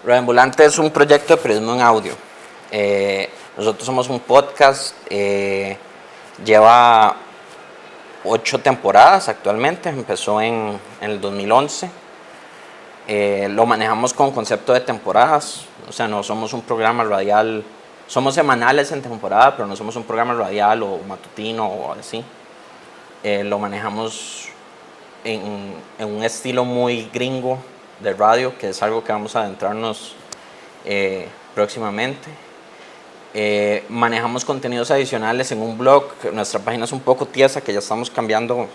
Radioambulante es un proyecto de periodismo en audio. Nosotros somos un podcast, lleva 8 temporadas actualmente, empezó en el 2011. Lo manejamos con concepto de temporadas, o sea, no somos un programa radial, somos semanales en temporada, pero no somos un programa radial o matutino o así. Lo manejamos en un estilo muy gringo de radio, que es algo que vamos a adentrarnos próximamente. Manejamos contenidos adicionales en un blog. Nuestra página es un poco tiesa, que ya estamos cambiando,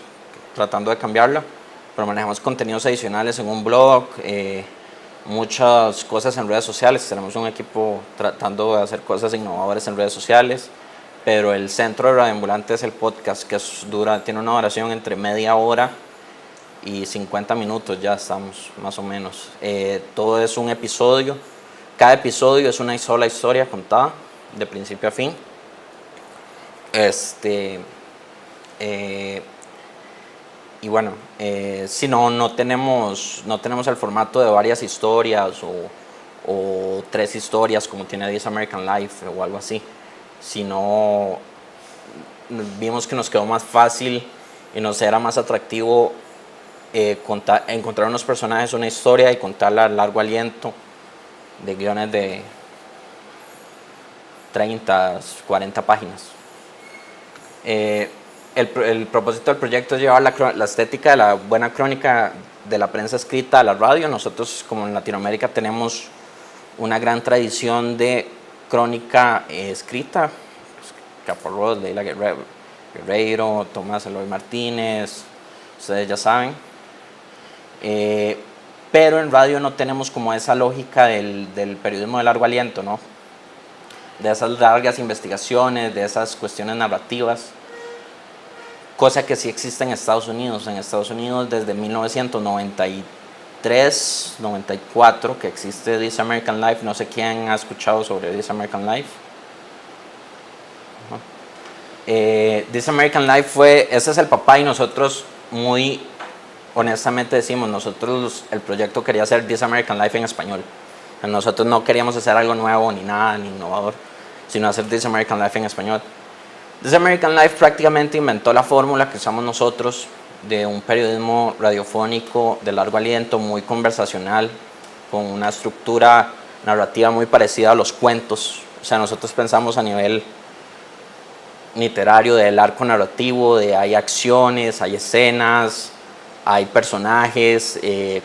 tratando de cambiarla, pero manejamos contenidos adicionales en un blog, muchas cosas en redes sociales. Tenemos un equipo tratando de hacer cosas innovadoras en redes sociales, pero el centro de Radioambulante es el podcast, que tiene una duración entre media hora y 50 minutos, ya estamos más o menos. Todo es un episodio, cada episodio es una sola historia contada de principio a fin. Y bueno, si no tenemos el formato de varias historias o 3 historias como tiene This American Life o algo así, sino vimos que nos quedó más fácil y nos era más atractivo encontrar unos personajes, una historia y contarla a largo aliento, de guiones de 30, 40 páginas. El propósito del proyecto es llevar la estética de la buena crónica de la prensa escrita a la radio. Nosotros, como en Latinoamérica, tenemos una gran tradición de crónica escrita. Caparrós, Leila Guerreiro, Tomás Eloy Martínez, ustedes ya saben. Pero en radio no tenemos como esa lógica del periodismo de largo aliento, ¿no? De esas largas investigaciones, de esas cuestiones narrativas, cosa que sí existe en Estados Unidos. En Estados Unidos desde 1993, 94 que existe This American Life. No sé quién ha escuchado sobre This American Life. This American Life ese es el papá, y nosotros muy honestamente decimos, nosotros el proyecto quería hacer This American Life en español. Nosotros no queríamos hacer algo nuevo ni nada, ni innovador, sino hacer This American Life en español. This American Life prácticamente inventó la fórmula que usamos nosotros de un periodismo radiofónico de largo aliento, muy conversacional, con una estructura narrativa muy parecida a los cuentos. O sea, nosotros pensamos a nivel literario del arco narrativo, de hay acciones, hay escenas, hay personajes,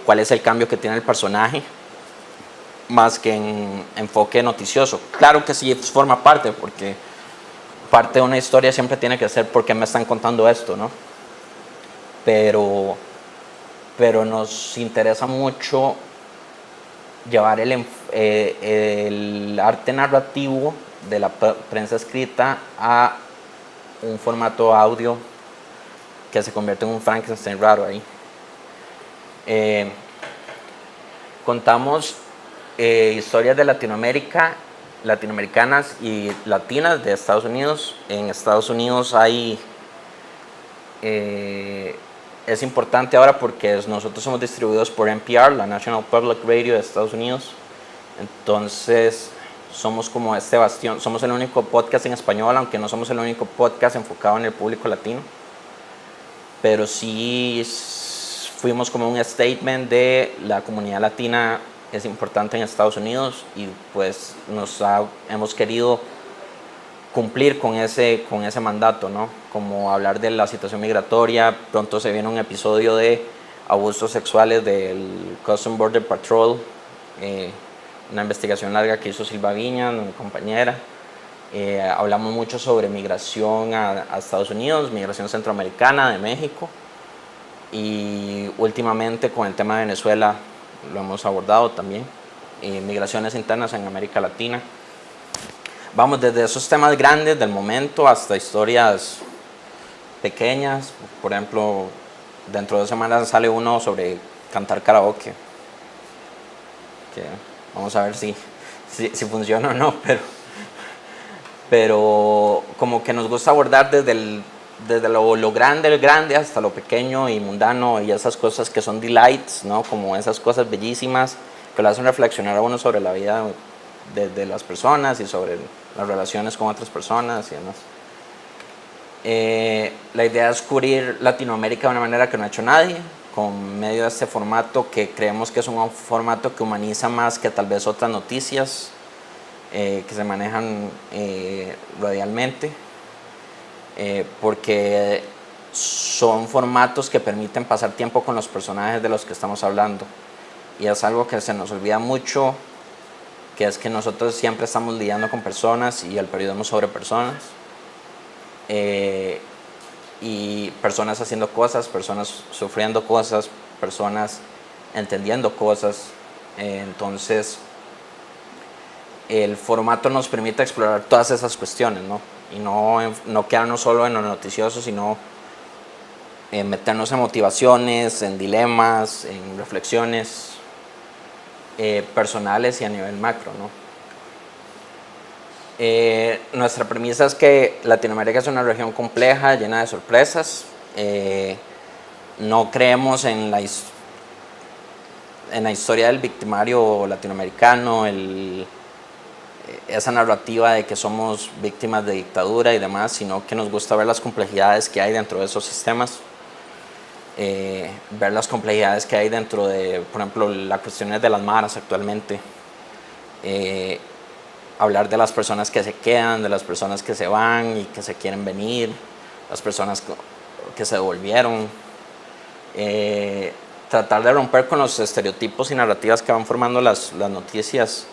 cuál es el cambio que tiene el personaje, más que en enfoque noticioso. Claro que sí forma parte, porque parte de una historia siempre tiene que ser por qué me están contando esto, ¿no? Pero nos interesa mucho llevar el arte narrativo de la prensa escrita a un formato audio que se convierte en un Frankenstein raro ahí. Contamos historias de latinoamericanas y latinas de Estados Unidos. En Estados Unidos es importante ahora porque nosotros somos distribuidos por NPR, la National Public Radio de Estados Unidos. Entonces somos como este bastión, somos el único podcast en español, aunque no somos el único podcast enfocado en el público latino, pero sí fuimos como un statement de la comunidad latina es importante en Estados Unidos, y pues hemos querido cumplir con ese mandato, ¿no? Como hablar de la situación migratoria. Pronto se viene un episodio de abusos sexuales del Customs Border Patrol, una investigación larga que hizo Silva Viña, mi compañera. Hablamos mucho sobre migración a Estados Unidos, migración centroamericana, de México, y últimamente con el tema de Venezuela lo hemos abordado también, migraciones internas en América Latina. Vamos desde esos temas grandes del momento hasta historias pequeñas. Por ejemplo, dentro de 2 semanas sale uno sobre cantar karaoke, que vamos a ver si funciona o no, pero como que nos gusta abordar desde lo grande hasta lo pequeño y mundano, y esas cosas que son delights, ¿no? Como esas cosas bellísimas que lo hacen reflexionar a uno sobre la vida de las personas y sobre las relaciones con otras personas y demás. La idea es cubrir Latinoamérica de una manera que no ha hecho nadie, con medio de este formato que creemos que es un formato que humaniza más que tal vez otras noticias que se manejan radialmente, porque son formatos que permiten pasar tiempo con los personajes de los que estamos hablando, y es algo que se nos olvida mucho, que es que nosotros siempre estamos lidiando con personas y el periodismo sobre personas, y personas haciendo cosas, personas sufriendo cosas, personas entendiendo cosas. Entonces el formato nos permite explorar todas esas cuestiones, ¿no? Y no quedarnos solo en lo noticioso, sino meternos en motivaciones, en dilemas, en reflexiones personales y a nivel macro, ¿no? Nuestra premisa es que Latinoamérica es una región compleja, llena de sorpresas. No creemos en la historia del victimario latinoamericano, esa narrativa de que somos víctimas de dictadura y demás, sino que nos gusta ver las complejidades que hay dentro de esos sistemas, ver las complejidades que hay dentro de, por ejemplo, las cuestiones de las maras actualmente, hablar de las personas que se quedan, de las personas que se van y que se quieren venir, las personas que se devolvieron, tratar de romper con los estereotipos y narrativas que van formando las noticias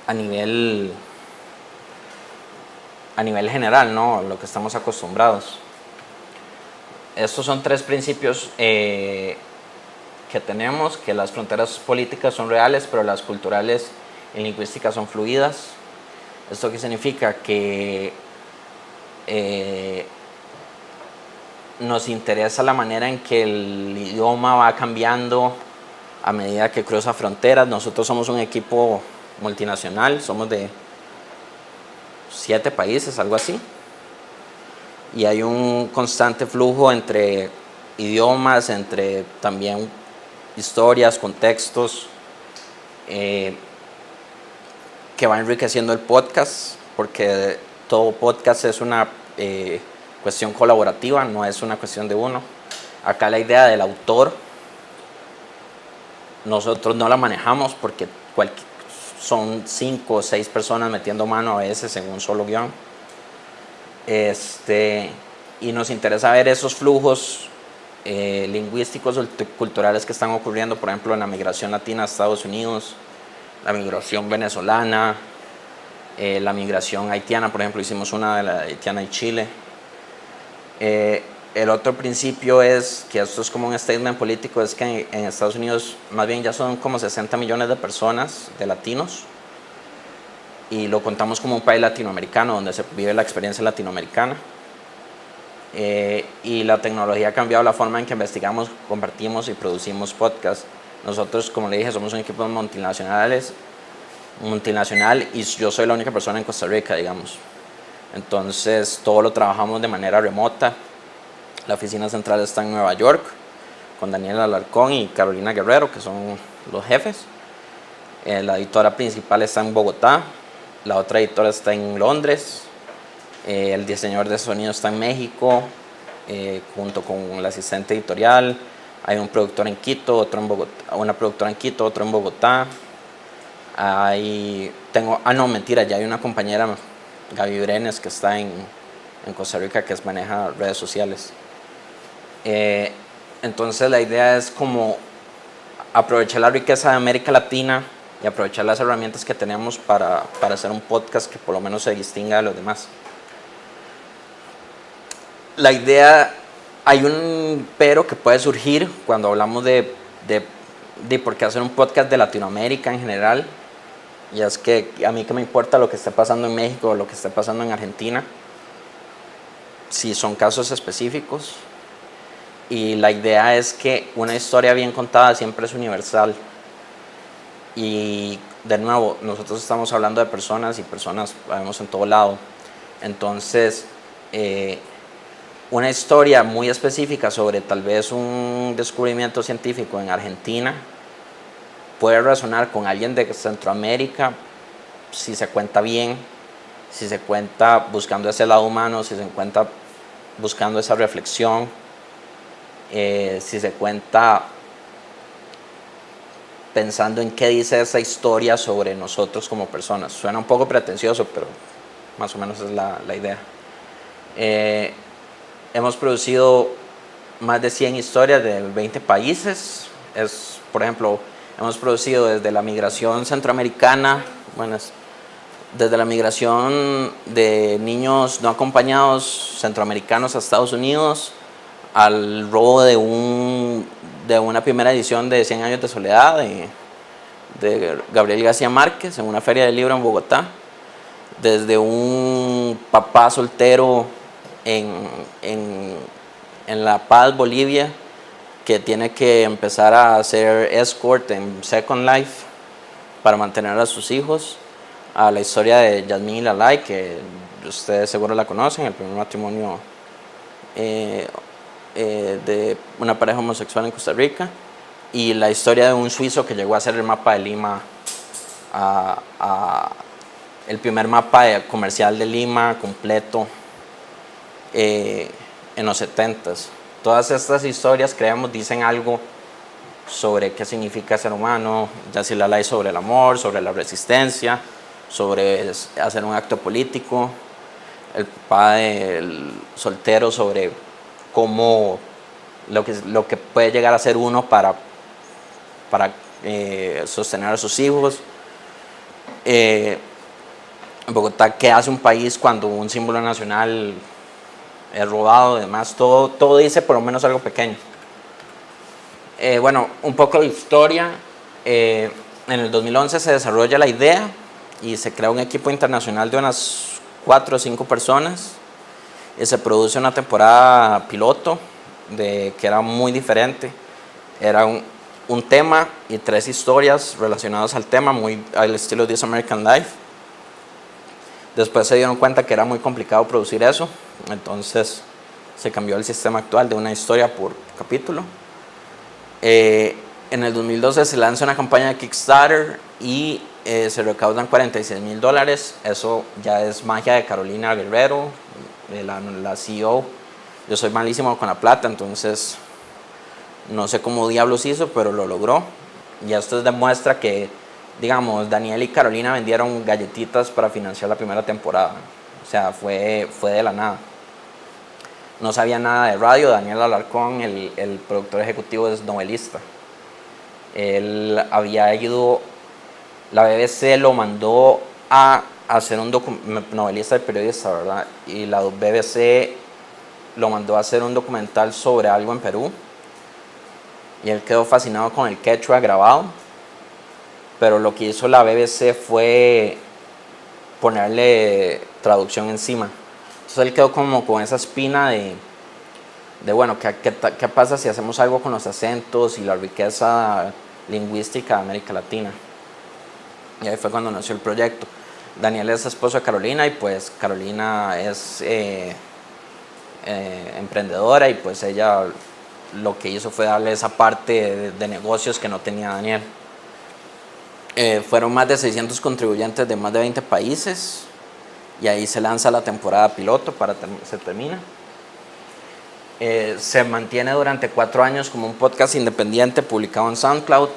a nivel general, ¿no? Lo que estamos acostumbrados. Estos son 3 principios que tenemos, que las fronteras políticas son reales, pero las culturales y lingüísticas son fluidas. ¿Esto qué significa? Que nos interesa la manera en que el idioma va cambiando a medida que cruza fronteras. Nosotros somos un equipo multinacional, somos de 7 países, algo así, y hay un constante flujo entre idiomas, entre también historias, contextos, que va enriqueciendo el podcast, porque todo podcast es una cuestión colaborativa, no es una cuestión de uno. Acá la idea del autor nosotros no la manejamos porque son 5 o 6 personas metiendo mano a veces en un solo guión. Y nos interesa ver esos flujos lingüísticos o culturales que están ocurriendo, por ejemplo, en la migración latina a Estados Unidos, la migración venezolana, la migración haitiana, por ejemplo, hicimos una de la haitiana y Chile. El otro principio es, que esto es como un statement político, es que en Estados Unidos más bien ya son como 60 millones de personas, de latinos, y lo contamos como un país latinoamericano, donde se vive la experiencia latinoamericana. Y la tecnología ha cambiado la forma en que investigamos, compartimos y producimos podcasts. Nosotros, como le dije, somos un equipo multinacional, y yo soy la única persona en Costa Rica, digamos. Entonces todo lo trabajamos de manera remota. La oficina central está en Nueva York, con Daniel Alarcón y Carolina Guerrero, que son los jefes. La editora principal está en Bogotá, la otra editora está en Londres, el diseñador de sonido está en México, junto con el asistente editorial. Hay un productor en Quito, otro en Bogotá, una productora en Quito, otro en Bogotá. Mentira, ya hay una compañera, Gaby Brenes, que está en Costa Rica, que maneja redes sociales. Entonces la idea es como aprovechar la riqueza de América Latina y aprovechar las herramientas que tenemos para hacer un podcast que por lo menos se distinga de los demás. La idea, hay un pero que puede surgir cuando hablamos de por qué hacer un podcast de Latinoamérica en general, y es que a mí que me importa lo que esté pasando en México o lo que esté pasando en Argentina, si son casos específicos. Y la idea es que una historia bien contada siempre es universal. Y de nuevo, nosotros estamos hablando de personas, y personas vemos en todo lado. Entonces, una historia muy específica sobre tal vez un descubrimiento científico en Argentina puede resonar con alguien de Centroamérica si se cuenta bien, si se cuenta buscando ese lado humano, si se cuenta buscando esa reflexión, si se cuenta pensando en qué dice esa historia sobre nosotros como personas. Suena un poco pretencioso, pero más o menos es la idea. Hemos producido más de 100 historias de 20 países. Por ejemplo, hemos producido desde la migración centroamericana, desde la migración de niños no acompañados centroamericanos a Estados Unidos, al robo de una primera edición de 100 años de soledad de Gabriel García Márquez en una feria del libro en Bogotá, desde un papá soltero en La Paz, Bolivia, que tiene que empezar a hacer escort en Second Life para mantener a sus hijos, a la historia de Yasmín y Lalay, que ustedes seguro la conocen, el primer matrimonio de una pareja homosexual en Costa Rica, y la historia de un suizo que llegó a hacer el mapa de Lima, el primer mapa comercial de Lima completo en los 70s. Todas estas historias, creemos, dicen algo sobre qué significa ser humano. Yasmín Lalay sobre el amor, sobre la resistencia, sobre hacer un acto político. El papá del soltero sobre cómo lo que puede llegar a ser uno para sostener a sus hijos. En Bogotá, ¿qué hace un país cuando un símbolo nacional es robado? Además, todo dice por lo menos algo pequeño. Bueno, un poco de historia. En el 2011 se desarrolla la idea y se crea un equipo internacional de unas 4 o 5 personas y se produce una temporada piloto que era muy diferente. Era un tema y 3 historias relacionadas al tema, muy al estilo de This American Life. Después se dieron cuenta que era muy complicado producir eso, entonces se cambió el sistema actual de una historia por capítulo. En el 2012 se lanza una campaña de Kickstarter y se recaudan $46,000. Eso ya es magia de Carolina Guerrero, la CEO. Yo soy malísimo con la plata, entonces no sé cómo diablos hizo, pero lo logró. Y esto demuestra que, digamos, Daniel y Carolina vendieron galletitas para financiar la primera temporada. O sea, fue de la nada. No sabía nada de radio. Daniel Alarcón, el productor ejecutivo, es novelista. Él había ido, la BBC lo mandó a hacer novelista y periodista, ¿verdad? Y la BBC lo mandó a hacer un documental sobre algo en Perú. Y él quedó fascinado con el quechua grabado. Pero lo que hizo la BBC fue ponerle traducción encima. Entonces él quedó como con esa espina de bueno, ¿qué pasa si hacemos algo con los acentos y la riqueza lingüística de América Latina? Y ahí fue cuando nació el proyecto. Daniel es esposo de Carolina y pues Carolina es emprendedora y pues ella lo que hizo fue darle esa parte de negocios que no tenía Daniel. Fueron más de 600 contribuyentes de más de 20 países y ahí se lanza la temporada piloto, se termina. Se mantiene durante 4 años como un podcast independiente publicado en SoundCloud.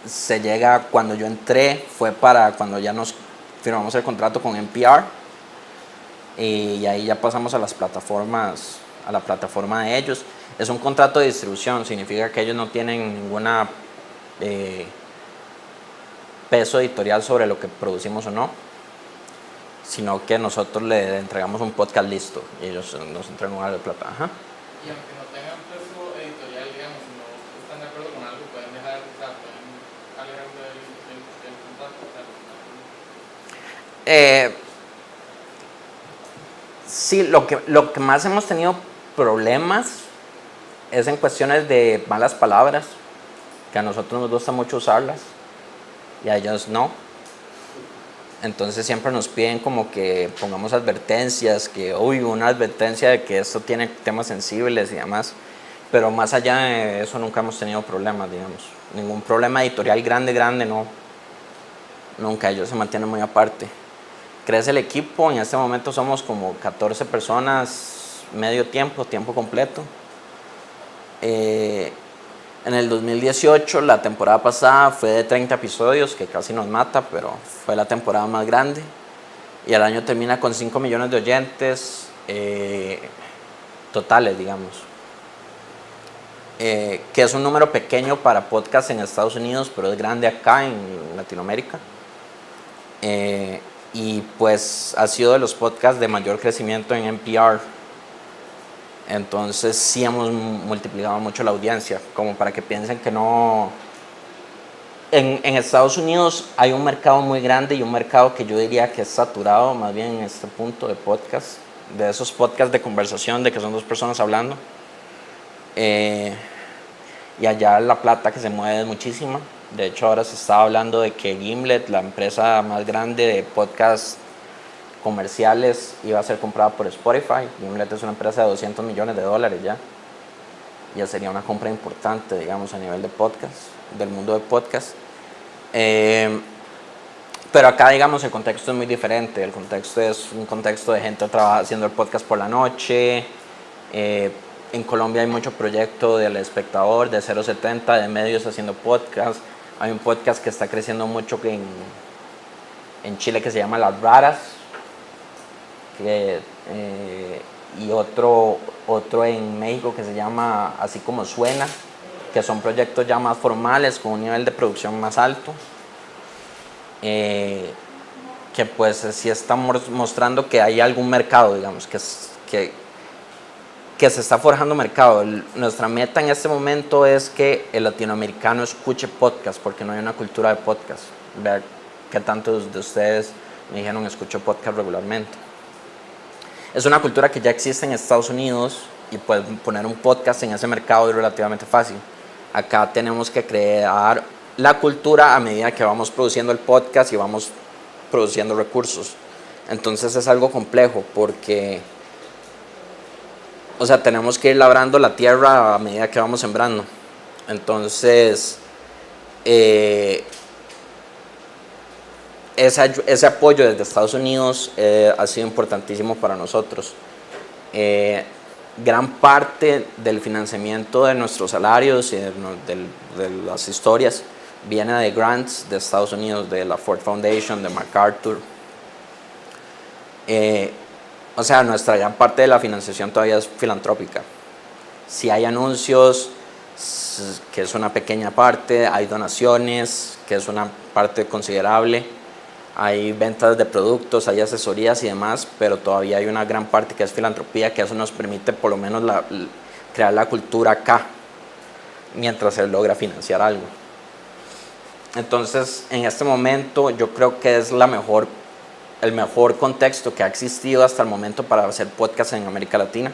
Se llega, cuando yo entré, fue para cuando ya nos firmamos el contrato con NPR y ahí ya pasamos a las plataformas, a la plataforma de ellos. Es un contrato de distribución, significa que ellos no tienen ninguna peso editorial sobre lo que producimos o no, sino que nosotros le entregamos un podcast listo y ellos nos entregan algo de plata. Ajá. Y aunque no tengan peso editorial, digamos, si no están de acuerdo con algo, pueden dejar, o sea, pueden alejarse del contrato. Sí, lo que más hemos tenido problemas es en cuestiones de malas palabras, que a nosotros nos gusta mucho usarlas y a ellos no. Entonces siempre nos piden como que pongamos advertencias, que una advertencia de que esto tiene temas sensibles y demás. Pero más allá de eso nunca hemos tenido problemas, digamos. Ningún problema editorial grande, no. Nunca, ellos se mantienen muy aparte. Crece el equipo, en este momento somos como 14 personas, medio tiempo, tiempo completo. En el 2018, la temporada pasada fue de 30 episodios, que casi nos mata, pero fue la temporada más grande. Y el año termina con 5 millones de oyentes totales, digamos. Que es un número pequeño para podcast en Estados Unidos, pero es grande acá en Latinoamérica. Y pues ha sido de los podcasts de mayor crecimiento en NPR. Entonces sí hemos multiplicado mucho la audiencia, como para que piensen que no... En Estados Unidos hay un mercado muy grande y un mercado que yo diría que es saturado, más bien en este punto de podcast, de esos podcasts de conversación, de que son dos personas hablando. Y allá la plata que se mueve es muchísima. De hecho, ahora se estaba hablando de que Gimlet, la empresa más grande de podcasts comerciales, iba a ser comprada por Spotify. Gimlet es una empresa de $200 millones ya. Ya sería una compra importante, digamos, a nivel de podcast, del mundo de podcast. Pero acá, digamos, el contexto es muy diferente. El contexto es un contexto de gente haciendo el podcast por la noche. En Colombia hay mucho proyecto del Espectador, de 070, de medios haciendo podcast. Hay un podcast que está creciendo mucho en Chile que se llama Las Raras. Y otro en México que se llama Así Como Suena, que son proyectos ya más formales, con un nivel de producción más alto. Que pues sí estamos mostrando que hay algún mercado, digamos, que se está forjando mercado. Nuestra meta en este momento es que el latinoamericano escuche podcast, porque no hay una cultura de podcast. Vean que tantos de ustedes me dijeron escucho podcast regularmente. Es una cultura que ya existe en Estados Unidos y pues poner un podcast en ese mercado es relativamente fácil. Acá tenemos que crear la cultura a medida que vamos produciendo el podcast y vamos produciendo recursos. Entonces es algo complejo porque, o sea, tenemos que ir labrando la tierra a medida que vamos sembrando. Entonces, ese apoyo desde Estados Unidos ha sido importantísimo para nosotros. Gran parte del financiamiento de nuestros salarios y de las historias viene de grants de Estados Unidos, de la Ford Foundation, de MacArthur. O sea, nuestra gran parte de la financiación todavía es filantrópica. Si hay anuncios, que es una pequeña parte, hay donaciones, que es una parte considerable, hay ventas de productos, hay asesorías y demás, pero todavía hay una gran parte que es filantropía, que eso nos permite por lo menos crear la cultura acá, mientras se logra financiar algo. Entonces, en este momento yo creo que es el mejor contexto que ha existido hasta el momento para hacer podcast en América Latina.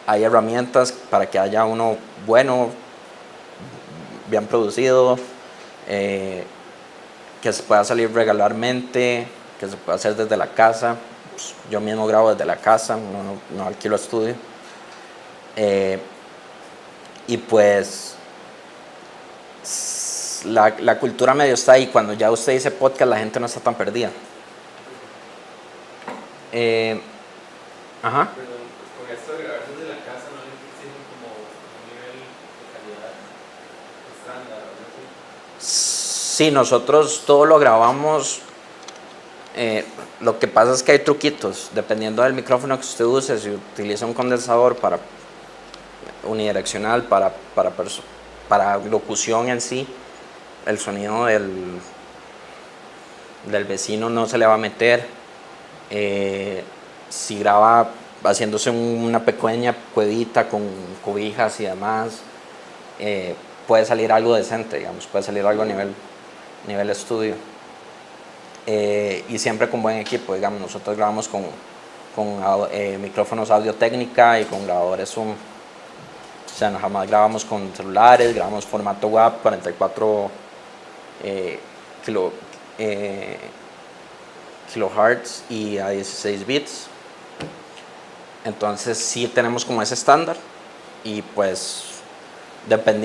Hay herramientas para que haya uno bueno, bien producido, que se pueda salir regularmente, que se pueda hacer desde la casa. Pues yo mismo grabo desde la casa, no alquilo estudio. Y pues la cultura medio está ahí. Cuando ya usted dice podcast, la gente no está tan perdida. Ajá. Pero con esto de grabar desde la casa no les exigen como un nivel de calidad estándar o algo así. Sí, nosotros todo lo grabamos. Lo que pasa es que hay truquitos, dependiendo del micrófono que usted use. Si utiliza un condensador unidireccional para locución en sí, el sonido del vecino no se le va a meter. Si graba haciéndose una pequeña cuevita con cobijas y demás, puede salir algo decente, digamos, puede salir algo a nivel estudio. Y siempre con buen equipo, digamos, nosotros grabamos con micrófonos Audio Técnica y con grabadores Zoom. O sea, jamás grabamos con celulares, grabamos formato WAV 44 kHz y a 16 bits. Entonces sí tenemos como ese estándar y pues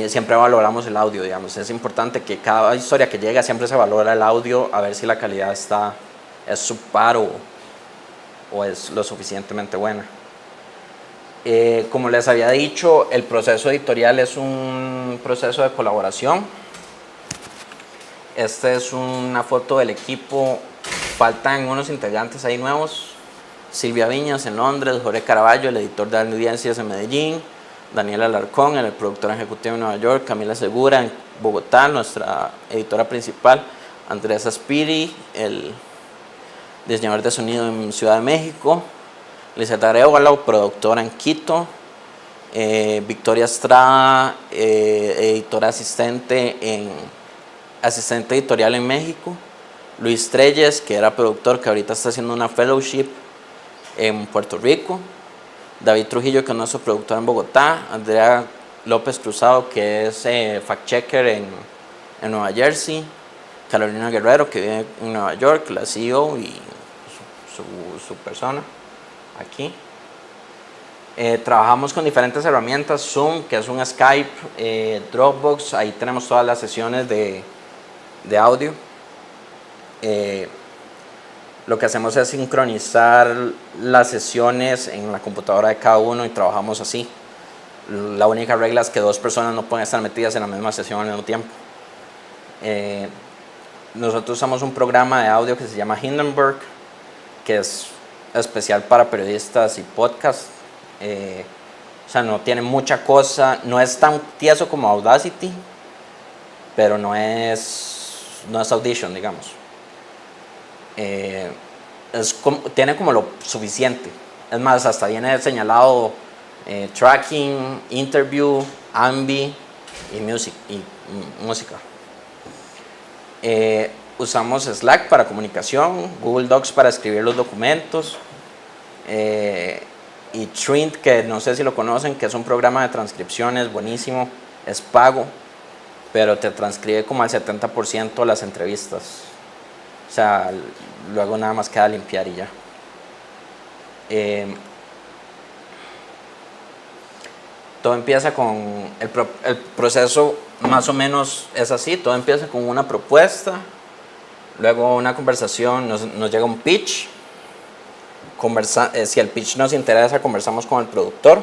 siempre valoramos el audio, digamos. Es importante que cada historia que llega siempre se valora el audio a ver si la calidad es subpar o es lo suficientemente buena. Como les había dicho, el proceso editorial es un proceso de colaboración. Esta es una foto del equipo. Faltan unos integrantes ahí nuevos. Silvia Viñas en Londres, Jorge Caraballo, el editor de audiencias en Medellín, Daniel Alarcón, el productor ejecutivo en Nueva York, Camila Segura en Bogotá, nuestra editora principal, Andrés Aspiri, el diseñador de sonido en Ciudad de México, Lizeth Arevalo, productora en Quito, Victoria Estrada, editora asistente editorial en México, Luis Treyes, que era productor, que ahorita está haciendo una fellowship en Puerto Rico, David Trujillo, que es nuestro productor en Bogotá, Andrea López Cruzado, que es fact-checker en Nueva Jersey, Carolina Guerrero, que vive en Nueva York, la CEO y su persona aquí. Trabajamos con diferentes herramientas, Zoom, que es un Skype, Dropbox, ahí tenemos todas las sesiones de audio. Lo que hacemos es sincronizar las sesiones en la computadora de cada uno y trabajamos así. La única regla es que 2 personas no pueden estar metidas en la misma sesión al mismo tiempo. Nosotros usamos un programa de audio que se llama Hindenburg, que es especial para periodistas y podcasts. O sea, no tiene mucha cosa, no es tan tieso como Audacity, pero no es Audition, digamos. Tiene como lo suficiente. Es más, hasta viene señalado tracking, interview, ambi y música. Usamos Slack para comunicación, Google Docs para escribir los documentos, y Trint, que no sé si lo conocen, que es un programa de transcripciones buenísimo, es pago, pero te transcribe como al 70% las entrevistas. O sea, luego nada más queda limpiar y ya. Todo empieza con el proceso, más o menos es así. Todo empieza con una propuesta, luego una conversación, nos llega un pitch. Si el pitch nos interesa, conversamos con el productor,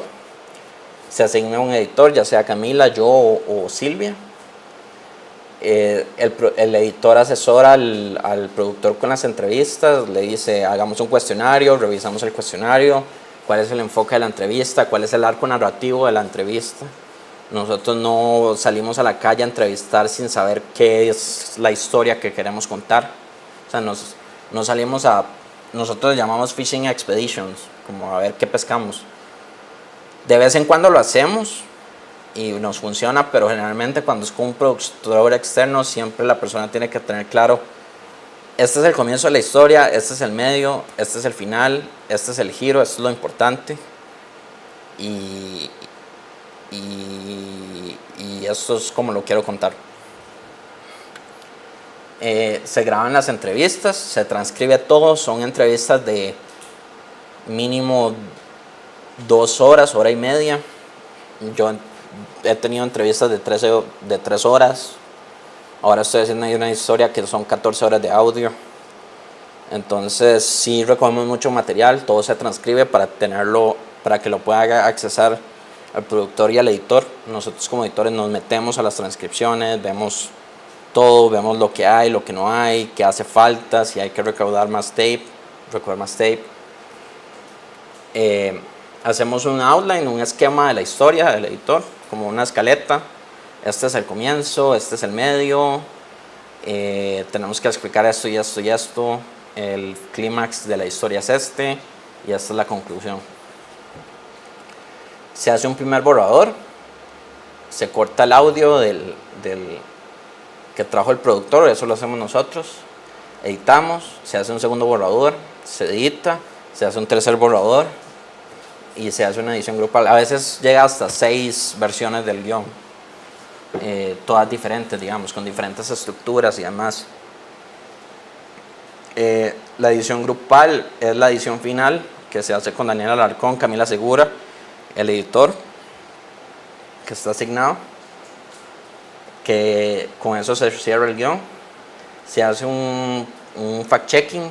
se asigna un editor, ya sea Camila, yo o Silvia. El editor asesora al productor con las entrevistas, le dice hagamos un cuestionario, revisamos el cuestionario, cuál es el enfoque de la entrevista, cuál es el arco narrativo de la entrevista. Nosotros no salimos a la calle a entrevistar sin saber qué es la historia que queremos contar. O sea, no salimos nosotros le llamamos fishing expeditions, como a ver qué pescamos. De vez en cuando lo hacemos y nos funciona, pero generalmente cuando es con un productor externo siempre la persona tiene que tener claro: este es el comienzo de la historia, este es el medio, este es el final, este es el giro, esto es lo importante y esto es como lo quiero contar. Se graban las entrevistas, se transcribe todo, son entrevistas de mínimo 2 horas, hora y media. Yo he tenido entrevistas de 3 horas. Ahora estoy haciendo una historia que son 14 horas de audio. Entonces sí recogemos mucho material, todo se transcribe para tenerlo, para que lo pueda accesar al productor y al editor. Nosotros como editores nos metemos a las transcripciones, vemos todo, vemos lo que hay, lo que no hay, qué hace falta, si hay que recoger más tape. Hacemos un outline, un esquema de la historia del editor, como una escaleta. Este es el comienzo, este es el medio, tenemos que explicar esto y esto y esto, el clímax de la historia es este y esta es la conclusión. Se hace un primer borrador, se corta el audio del que trajo el productor, eso lo hacemos nosotros, editamos, se hace un segundo borrador, se edita, se hace un tercer borrador y se hace una edición grupal. A veces llega hasta 6 versiones del guión, todas diferentes, digamos, con diferentes estructuras y demás. La edición grupal es la edición final que se hace con Daniel Alarcón, Camila Segura, el editor que está asignado, que con eso se cierra el guión. Se hace un fact-checking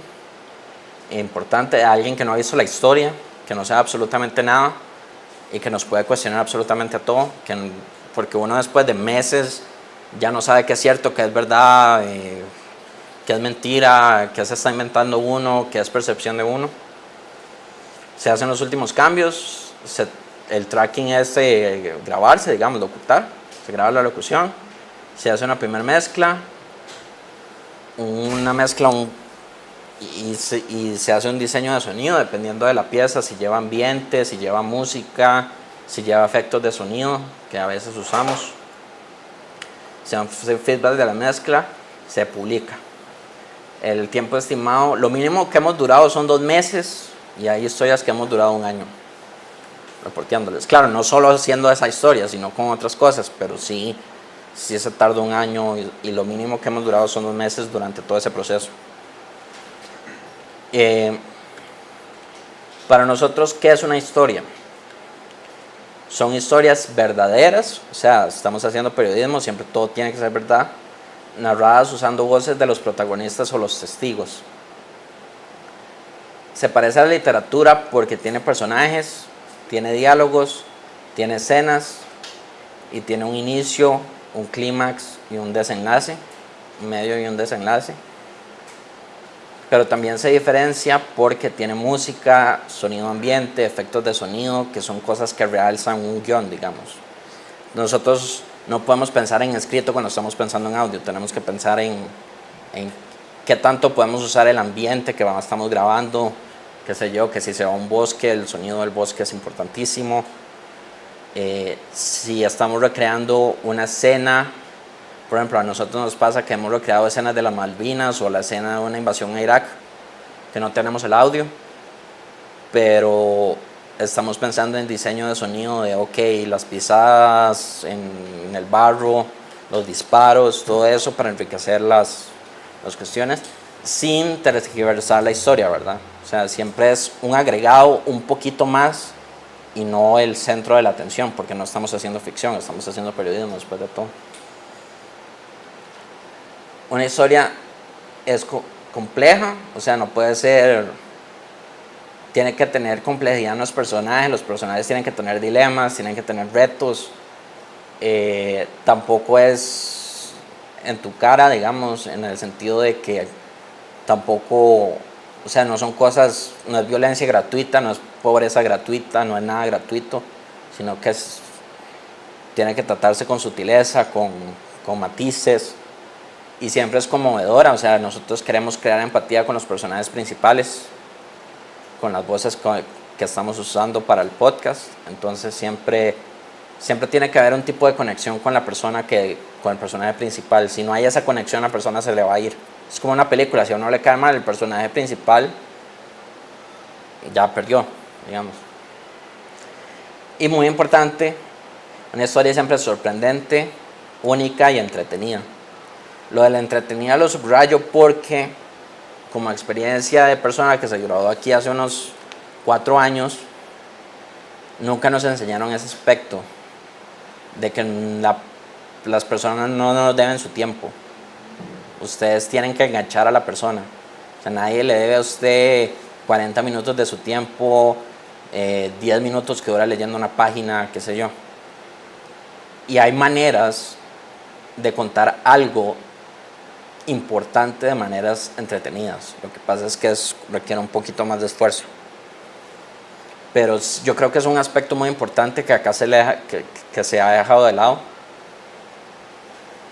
importante de alguien que no ha visto la historia, que no sabe absolutamente nada y que nos puede cuestionar absolutamente a todo, porque uno después de meses ya no sabe qué es cierto, qué es verdad, qué es mentira, qué se está inventando uno, qué es percepción de uno. Se hacen los últimos cambios, el tracking es grabarse, digamos, locutar, se graba la locución, se hace una primera mezcla, y se hace un diseño de sonido dependiendo de la pieza, si lleva ambiente, si lleva música, si lleva efectos de sonido, que a veces usamos. Se hace feedback de la mezcla, se publica. El tiempo estimado, lo mínimo que hemos durado son 2 meses y hay historias que hemos durado 1 año reporteándoles. Claro, no solo haciendo esa historia, sino con otras cosas, pero sí se tardó 1 año y lo mínimo que hemos durado son 2 meses durante todo ese proceso. Para nosotros, ¿qué es una historia? Son historias verdaderas, o sea, estamos haciendo periodismo, siempre todo tiene que ser verdad, narradas usando voces de los protagonistas o los testigos. Se parece a la literatura porque tiene personajes, tiene diálogos, tiene escenas y tiene un inicio, un clímax y un desenlace, un medio y un desenlace. Pero también se diferencia porque tiene música, sonido ambiente, efectos de sonido, que son cosas que realzan un guión, digamos. Nosotros no podemos pensar en escrito cuando estamos pensando en audio, tenemos que pensar en qué tanto podemos usar el ambiente que estamos grabando, qué sé yo, que si se va a un bosque, el sonido del bosque es importantísimo. Si estamos recreando una escena, por ejemplo, a nosotros nos pasa que hemos recreado escenas de las Malvinas o la escena de una invasión a Irak, que no tenemos el audio, pero estamos pensando en diseño de sonido de, ok, las pisadas en el barro, los disparos, todo eso para enriquecer las cuestiones, sin tergiversar la historia, ¿verdad? O sea, siempre es un agregado un poquito más y no el centro de la atención, porque no estamos haciendo ficción, estamos haciendo periodismo después de todo. Una historia es compleja, o sea, no puede ser, tiene que tener complejidad en los personajes tienen que tener dilemas, tienen que tener retos, tampoco es en tu cara, digamos, en el sentido de que tampoco, o sea, no son cosas, no es violencia gratuita, no es pobreza gratuita, no es nada gratuito, sino que tiene que tratarse con sutileza, con matices. Y siempre es conmovedora, o sea, nosotros queremos crear empatía con los personajes principales, con las voces que estamos usando para el podcast, entonces siempre tiene que haber un tipo de conexión con la persona con el personaje principal. Si no hay esa conexión, la persona se le va a ir. Es como una película, si a uno le cae mal el personaje principal, ya perdió, digamos. Y muy importante, una historia siempre es sorprendente, única y entretenida. Lo de la entretenida lo subrayo porque, como experiencia de persona que se graduó aquí hace unos 4 años, nunca nos enseñaron ese aspecto de que las personas no nos deben su tiempo. Ustedes tienen que enganchar a la persona. O sea, nadie le debe a usted 40 minutos de su tiempo, 10 minutos que dura leyendo una página, qué sé yo. Y hay maneras de contar algo importante de maneras entretenidas. Lo que pasa es que requiere un poquito más de esfuerzo. Pero yo creo que es un aspecto muy importante que acá que se ha dejado de lado.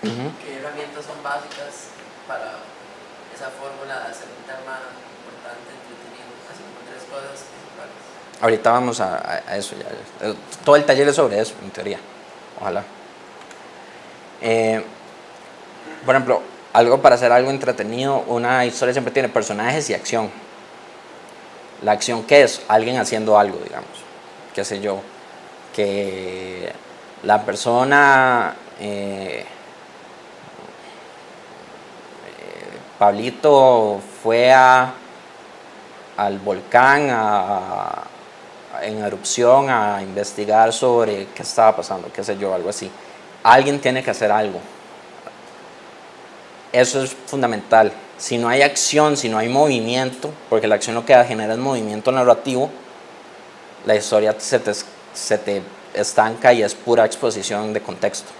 ¿Qué herramientas son básicas para esa fórmula de hacer un tema importante, entretenido? Así como 3 cosas principales. Ahorita vamos a eso ya. Todo el taller es sobre eso, en teoría. Ojalá. Por ejemplo, algo para hacer algo entretenido, una historia siempre tiene personajes y acción. La acción, ¿qué es? Alguien haciendo algo, digamos. Qué sé yo. Que la persona, Pablito fue a al volcán en erupción a investigar sobre qué estaba pasando, qué sé yo, algo así. Alguien tiene que hacer algo. Eso es fundamental. Si no hay acción, si no hay movimiento, porque la acción lo que genera es movimiento narrativo, la historia se te estanca y es pura exposición de contexto,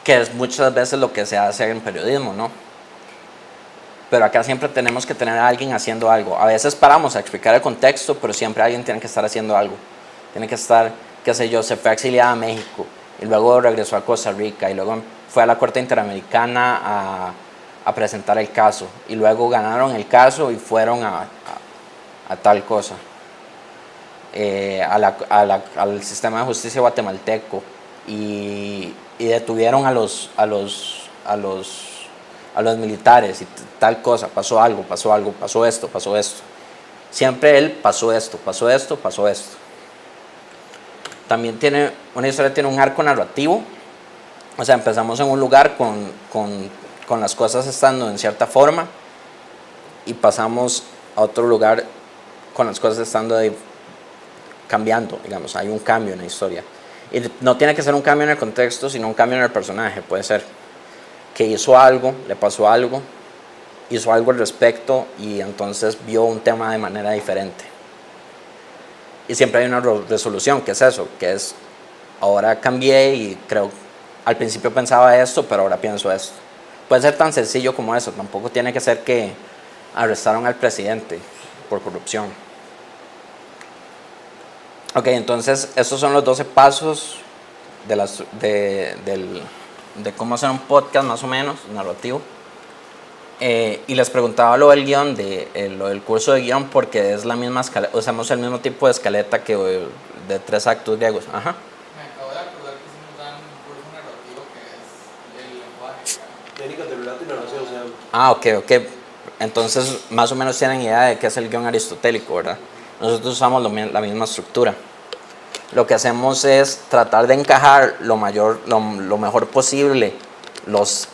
que es muchas veces lo que se hace en periodismo, ¿no? Pero acá siempre tenemos que tener a alguien haciendo algo. A veces paramos a explicar el contexto, pero siempre alguien tiene que estar haciendo algo. Tiene que estar, qué sé yo, se fue exiliada a México y luego regresó a Costa Rica y luego fue a la Corte Interamericana a presentar el caso y luego ganaron el caso y fueron a tal cosa, al sistema de justicia guatemalteco y detuvieron a los militares y tal cosa, pasó algo, pasó esto. Siempre él pasó esto. También una historia tiene un arco narrativo. O sea, empezamos en un lugar con las cosas estando en cierta forma y pasamos a otro lugar con las cosas estando ahí cambiando, digamos, hay un cambio en la historia. Y no tiene que ser un cambio en el contexto, sino un cambio en el personaje. Puede ser que hizo algo, le pasó algo, hizo algo al respecto y entonces vio un tema de manera diferente. Y siempre hay una resolución, que es eso, que es ahora cambié y creo, al principio pensaba esto, pero ahora pienso esto. Puede ser tan sencillo como eso, tampoco tiene que ser que arrestaron al presidente por corrupción. Ok, entonces estos son los 12 pasos de cómo hacer un podcast más o menos, narrativo. Y les preguntaba lo del guión, lo del curso de guión, porque es la misma escaleta, usamos el mismo tipo de escaleta que de 3 actos griegos. Ajá. Me acabo de acordar que sí nos dan un curso narrativo que es el lenguaje. Técnicas de relato y narración, o sea. Ah, ok. Entonces, más o menos tienen idea de qué es el guión aristotélico, ¿verdad? Nosotros usamos la misma estructura. Lo que hacemos es tratar de encajar lo mejor posible los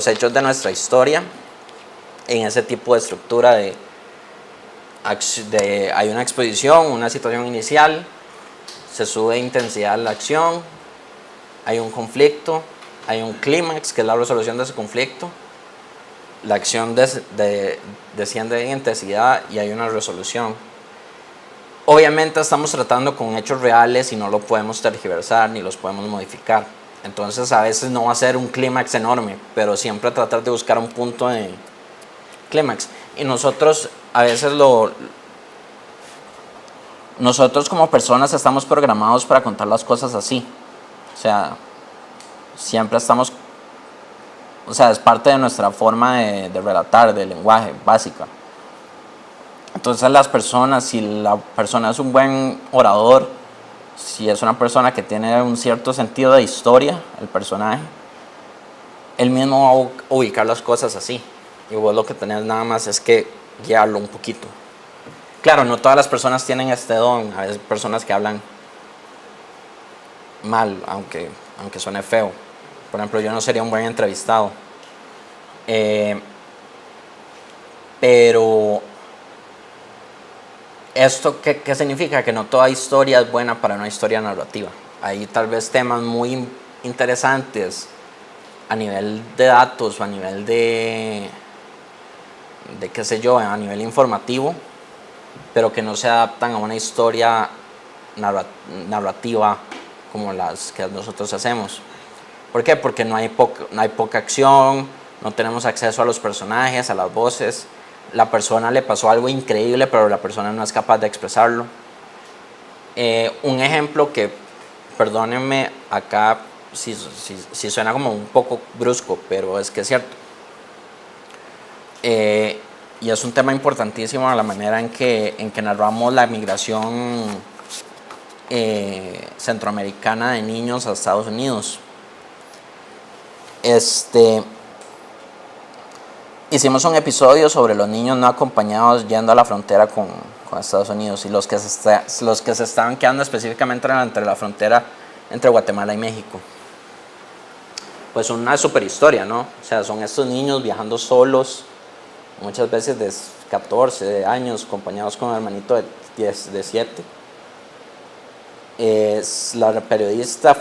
hechos de nuestra historia en ese tipo de estructura hay una exposición, una situación inicial, se sube intensidad a la acción, hay un conflicto, hay un clímax, que es la resolución de ese conflicto, la acción desciende en intensidad y hay una resolución. Obviamente estamos tratando con hechos reales y no lo podemos tergiversar ni los podemos modificar. Entonces a veces no va a ser un clímax enorme, pero siempre tratar de buscar un punto de clímax. Y nosotros a veces nosotros como personas estamos programados para contar las cosas así. O sea, siempre estamos, o sea, es parte de nuestra forma de relatar, de lenguaje básica. Entonces las personas, si la persona es un buen orador, si es una persona que tiene un cierto sentido de historia, el personaje, él mismo va a ubicar las cosas así. Y vos lo que tenés nada más es que guiarlo un poquito. Claro, no todas las personas tienen este don. Hay personas que hablan mal, aunque suene feo. Por ejemplo, yo no sería un buen entrevistado. Pero ¿esto qué significa? Que no toda historia es buena para una historia narrativa. Hay tal vez temas muy interesantes a nivel de datos o a nivel de qué sé yo, a nivel informativo, pero que no se adaptan a una historia narrativa como las que nosotros hacemos. ¿Por qué? Porque no hay poca acción, no tenemos acceso a los personajes, a las voces. La persona le pasó algo increíble, pero la persona no es capaz de expresarlo. Un ejemplo que, perdónenme acá si suena como un poco brusco, pero es que es cierto. Y es un tema importantísimo, la manera en que narramos la migración centroamericana de niños a Estados Unidos. Hicimos un episodio sobre los niños no acompañados yendo a la frontera con Estados Unidos y los que se estaban quedando específicamente entre la frontera entre Guatemala y México. Pues una super historia, ¿no? O sea, son estos niños viajando solos, muchas veces 14 años, acompañados con un hermanito de 7. La periodista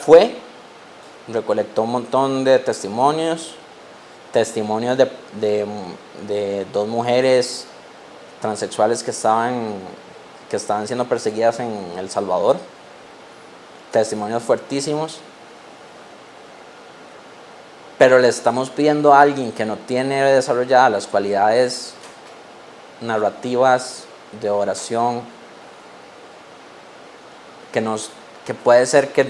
recolectó un montón de testimonios de 2 mujeres transexuales que estaban siendo perseguidas en El Salvador, testimonios fuertísimos, pero le estamos pidiendo a alguien que no tiene desarrolladas las cualidades narrativas de oración, que puede ser que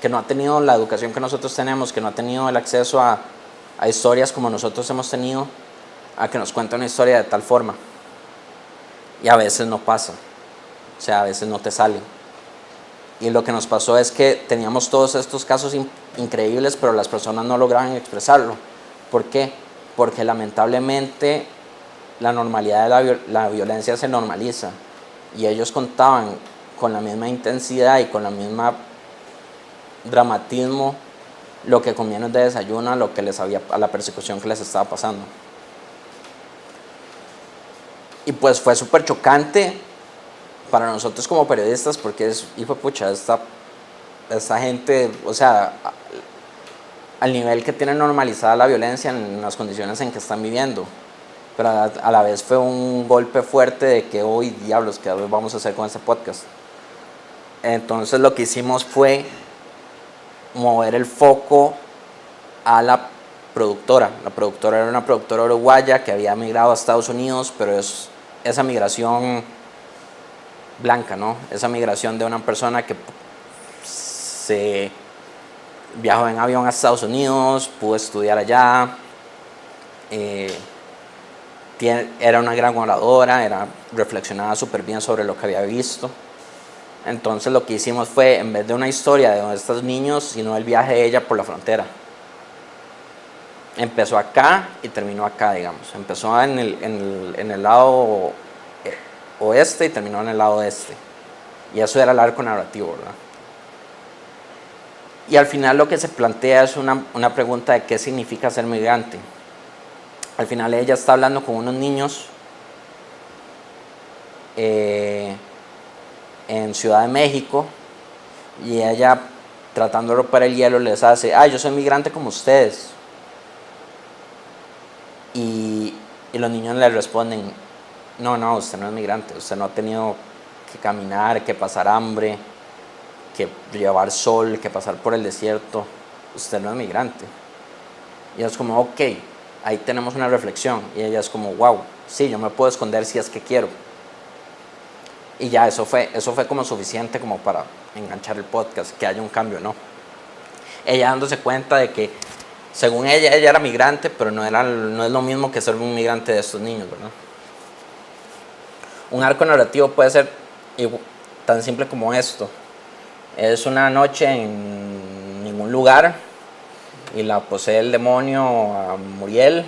no ha tenido la educación que nosotros tenemos, que no ha tenido el acceso a historias como nosotros hemos tenido, a que nos cuente una historia de tal forma. Y a veces no pasa, o sea, a veces no te sale. Y lo que nos pasó es que teníamos todos estos casos increíbles, pero las personas no lograban expresarlo. ¿Por qué? Porque lamentablemente la normalidad de la violencia se normaliza, y ellos contaban con la misma intensidad y con la misma dramatismo lo que comían de desayuno, a la persecución que les estaba pasando. Y pues fue súper chocante para nosotros como periodistas, porque hijo de pucha, esta gente, o sea, al nivel que tienen normalizada la violencia en las condiciones en que están viviendo. Pero a la vez fue un golpe fuerte de que hoy, diablos, ¿qué vamos a hacer con este podcast? Entonces lo que hicimos fue mover el foco a la productora. La productora era una productora uruguaya que había migrado a Estados Unidos, pero es esa migración blanca, ¿no? Esa migración de una persona que se viajó en avión a Estados Unidos, pudo estudiar allá, era una gran oradora, reflexionaba súper bien sobre lo que había visto. Entonces lo que hicimos fue, en vez de una historia de estos niños, sino el viaje de ella por la frontera. Empezó acá y terminó acá, digamos. Empezó en el lado oeste y terminó en el lado este. Y eso era el arco narrativo, ¿verdad? Y al final lo que se plantea es una pregunta de qué significa ser migrante. Al final ella está hablando con unos niños en Ciudad de México, y ella, tratando de romper el hielo, les hace: yo soy migrante como ustedes. Y los niños le responden: no, usted no es migrante, usted no ha tenido que caminar, que pasar hambre, que llevar sol, que pasar por el desierto, usted no es migrante. Y es como, ok, ahí tenemos una reflexión. Y ella es como, wow, sí, yo me puedo esconder si es que quiero. Y ya, eso fue como suficiente como para enganchar el podcast, que haya un cambio, ¿no? Ella dándose cuenta de que, según ella era migrante, pero no es lo mismo que ser un migrante de estos niños, ¿verdad? Un arco narrativo puede ser tan simple como esto. Es una noche en ningún lugar y la posee el demonio a Muriel,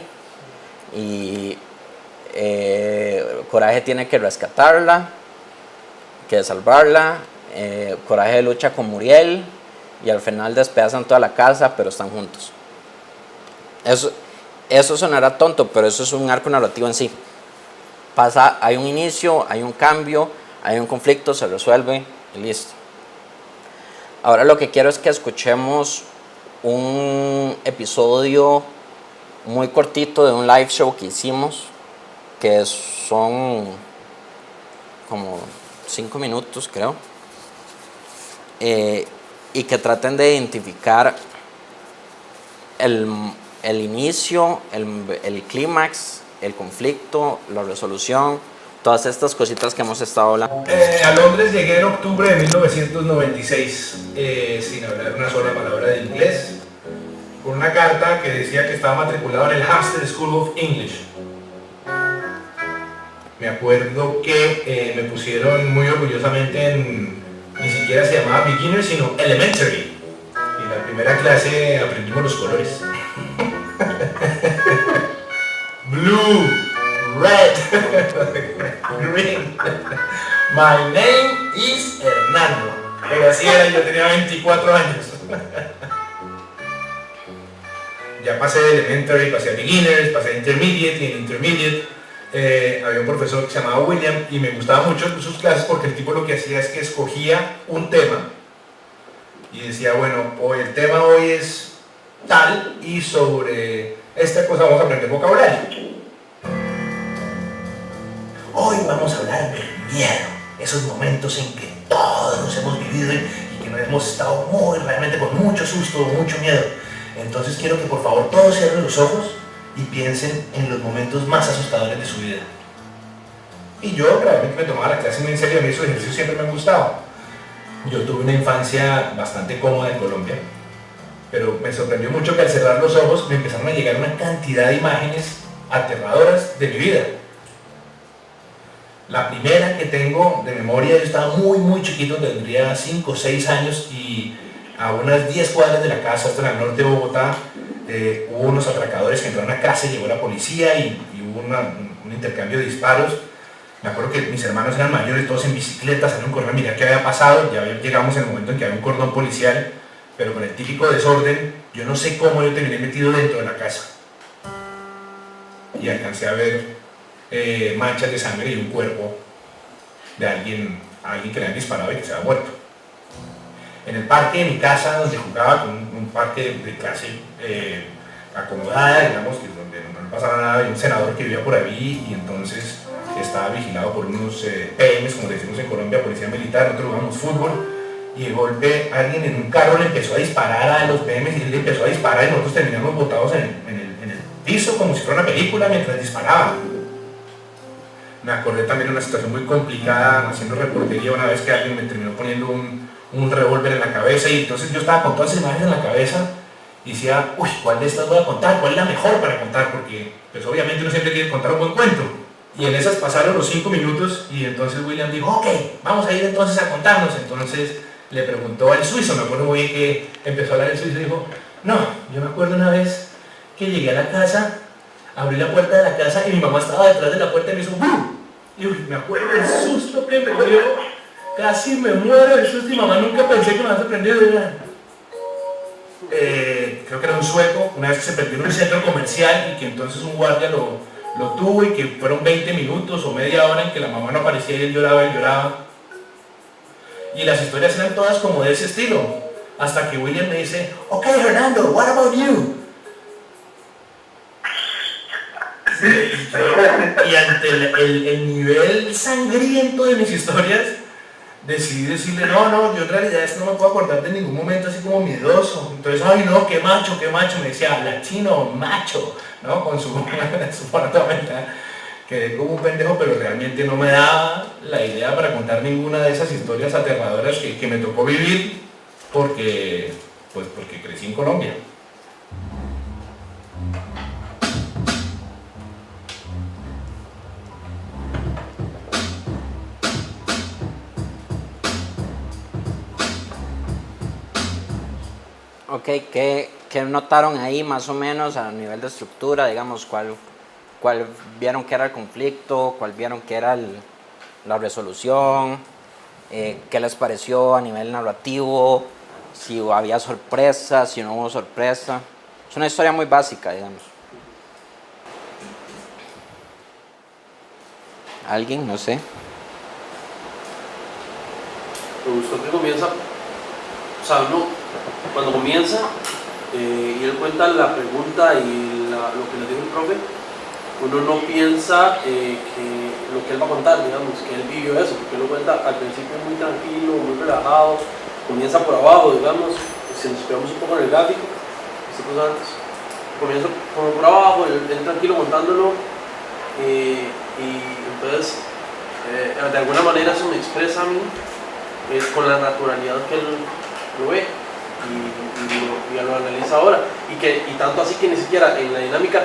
y Coraje tiene que rescatarla, que salvarla. Coraje lucha con Muriel y al final despedazan toda la casa, pero están juntos. Eso sonará tonto, pero eso es un arco narrativo en sí. Hay un inicio, hay un cambio, hay un conflicto, se resuelve y listo. Ahora lo que quiero es que escuchemos un episodio muy cortito de un live show que hicimos, que son como 5 minutos, creo, y que traten de identificar el inicio, el clímax, el conflicto, la resolución, todas estas cositas que hemos estado hablando. A Londres llegué en octubre de 1996, sin hablar una sola palabra de inglés, con una carta que decía que estaba matriculado en el Hampstead School of English. Me acuerdo que me pusieron muy orgullosamente ni siquiera se llamaba beginner, sino elementary. Y en la primera clase aprendimos los colores. Blue, red, green. My name is Hernando. Pero así era, yo tenía 24 años. Ya pasé de elementary, pasé a beginners, pasé a intermediate, y en intermediate había un profesor que se llamaba William y me gustaba mucho sus clases porque el tipo lo que hacía es que escogía un tema y decía, bueno, hoy el tema hoy es tal y sobre esta cosa vamos a aprender vocabulario. Hoy vamos a hablar del miedo, esos momentos en que todos nos hemos vivido y que nos hemos estado realmente con mucho susto, mucho miedo. Entonces quiero que por favor todos cierren los ojos y piensen en los momentos más asustadores de su vida. Y yo realmente me tomaba la clase muy en serio, a mí esos ejercicios siempre me han gustado. Yo tuve una infancia bastante cómoda en Colombia, pero me sorprendió mucho que al cerrar los ojos me empezaron a llegar una cantidad de imágenes aterradoras de mi vida. La primera que tengo de memoria, yo estaba muy chiquito, tendría 5 o 6 años y a unas 10 cuadras de la casa, hasta en el norte de Bogotá, hubo unos atracadores que entraron a casa, llegó la policía y hubo un intercambio de disparos. Me acuerdo que mis hermanos eran mayores, todos en bicicleta, salieron corriendo a mirar qué había pasado. Ya llegamos en el momento en que había un cordón policial, pero con el típico desorden, yo no sé cómo yo terminé metido dentro de la casa. Y alcancé a ver manchas de sangre y un cuerpo de alguien que le habían disparado y que se había muerto. En el parque de mi casa, donde jugaba, con un parque de clase acomodada, digamos, que donde no pasaba nada, había un senador que vivía por ahí y entonces estaba vigilado por unos PMs, como decimos en Colombia, policía militar. Nosotros jugábamos fútbol y de golpe alguien en un carro le empezó a disparar a los PMs y él le empezó a disparar y nosotros terminamos botados en el piso como si fuera una película mientras disparaba. Me acordé también de una situación muy complicada haciendo reportería una vez que alguien me terminó poniendo un revólver en la cabeza y entonces yo estaba con todas esas imágenes en la cabeza y decía, uy, ¿cuál de estas voy a contar? ¿Cuál es la mejor para contar? Porque pues obviamente uno siempre quiere contar un buen cuento. Y en esas pasaron los 5 minutos y entonces William dijo, ok, vamos a ir entonces a contarnos. Entonces le preguntó al suizo, me acuerdo muy bien que empezó a hablar el suizo y dijo, no, yo me acuerdo una vez que llegué a la casa, abrí la puerta de la casa y mi mamá estaba detrás de la puerta y me hizo ¡bum! Y uy, me acuerdo del susto que me dio, casi me muero del susto y mamá nunca pensé que me había sorprendido. Creo que era un sueco, una vez que se perdió en un centro comercial y que entonces un guardia lo tuvo y que fueron 20 minutos o media hora en que la mamá no aparecía y él lloraba. Y las historias eran todas como de ese estilo, hasta que William me dice, ok Hernando, what about you? Y ante el nivel sangriento de mis historias, decidí decirle, no, yo en realidad no me puedo acordar de ningún momento así como miedoso. Entonces, ay no, qué macho, me decía, latino, macho, ¿no? Con su forma toda. Quedé como un pendejo, pero realmente no me daba la idea para contar ninguna de esas historias aterradoras que me tocó vivir porque crecí en Colombia. Ok, ¿qué notaron ahí más o menos a nivel de estructura? Digamos, ¿cuál vieron que era el conflicto? ¿Cuál vieron que era la resolución? ¿Qué les pareció a nivel narrativo? Si había sorpresa, si no hubo sorpresa. Es una historia muy básica, digamos. ¿Alguien? No sé. Me gustó que comienza, o sea, cuando comienza y él cuenta la pregunta y lo que le dijo el profe, uno no piensa que lo que él va a contar, digamos, que él vivió eso, porque él lo cuenta al principio muy tranquilo, muy relajado, comienza por abajo, digamos, si nos pegamos un poco en el gráfico, antes, comienza como por abajo, él tranquilo montándolo, y entonces de alguna manera eso me expresa a mí con la naturalidad que él lo ve y lo analiza ahora, y tanto así que ni siquiera en la dinámica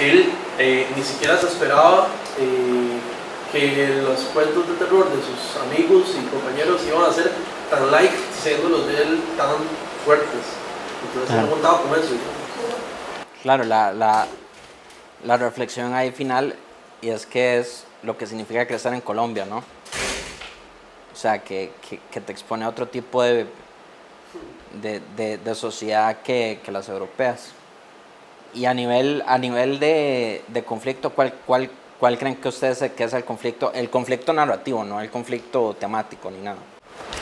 él ni siquiera se esperaba que los cuentos de terror de sus amigos y compañeros iban a ser tan light, siendo los de él tan fuertes. Entonces él contaba con eso. Claro, la reflexión ahí final, y es que es lo que significa crecer en Colombia, ¿no? O sea, que te expone a otro tipo de sociedad que las europeas. Y a nivel de conflicto, ¿cuál ¿Cuál creen que ustedes que es el conflicto? El conflicto narrativo, no el conflicto temático ni nada.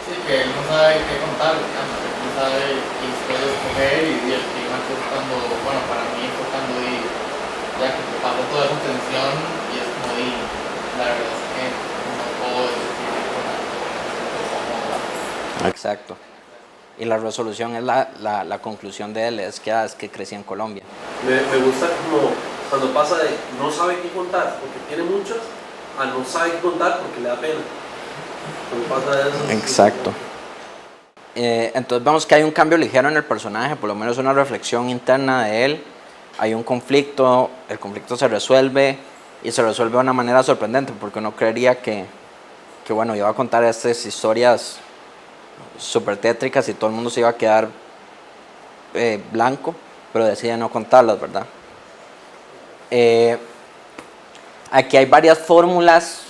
Sí, que él no sabe qué contar, digamos, él no sabe qué historia escoger y el clima es cuando, bueno, para mí fue cuando ya que te pasó toda esa tensión y es como la verdad es que no puedo decir con algo. Exacto. Y la resolución es la conclusión de él, es que crecí en Colombia. Me gusta como cuando pasa de no sabe qué contar porque tiene muchas, a no sabe qué contar porque le da pena. Cuando pasa eso. Exacto. Entonces vemos que hay un cambio ligero en el personaje, por lo menos una reflexión interna de él. Hay un conflicto, el conflicto se resuelve y se resuelve de una manera sorprendente porque uno creería que bueno, iba a contar estas historias súper tétricas y todo el mundo se iba a quedar blanco, pero decide no contarlas, ¿verdad? Aquí hay varias fórmulas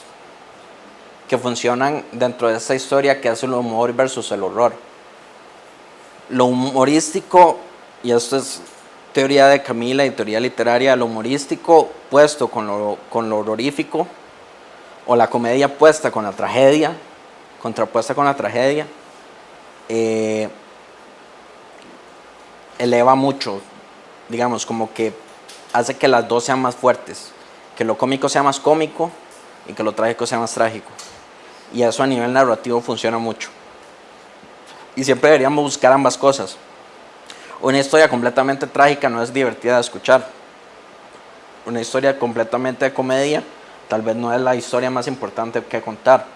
que funcionan dentro de esta historia, que es el humor versus el horror. Lo humorístico, y esto es teoría de Camila y teoría literaria, lo humorístico puesto con lo horrorífico, o la comedia puesta con la tragedia, contrapuesta con la tragedia, eleva mucho, digamos, como que hace que las dos sean más fuertes, que lo cómico sea más cómico y que lo trágico sea más trágico. Y eso a nivel narrativo funciona mucho. Y siempre deberíamos buscar ambas cosas. Una historia completamente trágica no es divertida de escuchar. Una historia completamente de comedia tal vez no es la historia más importante que contar.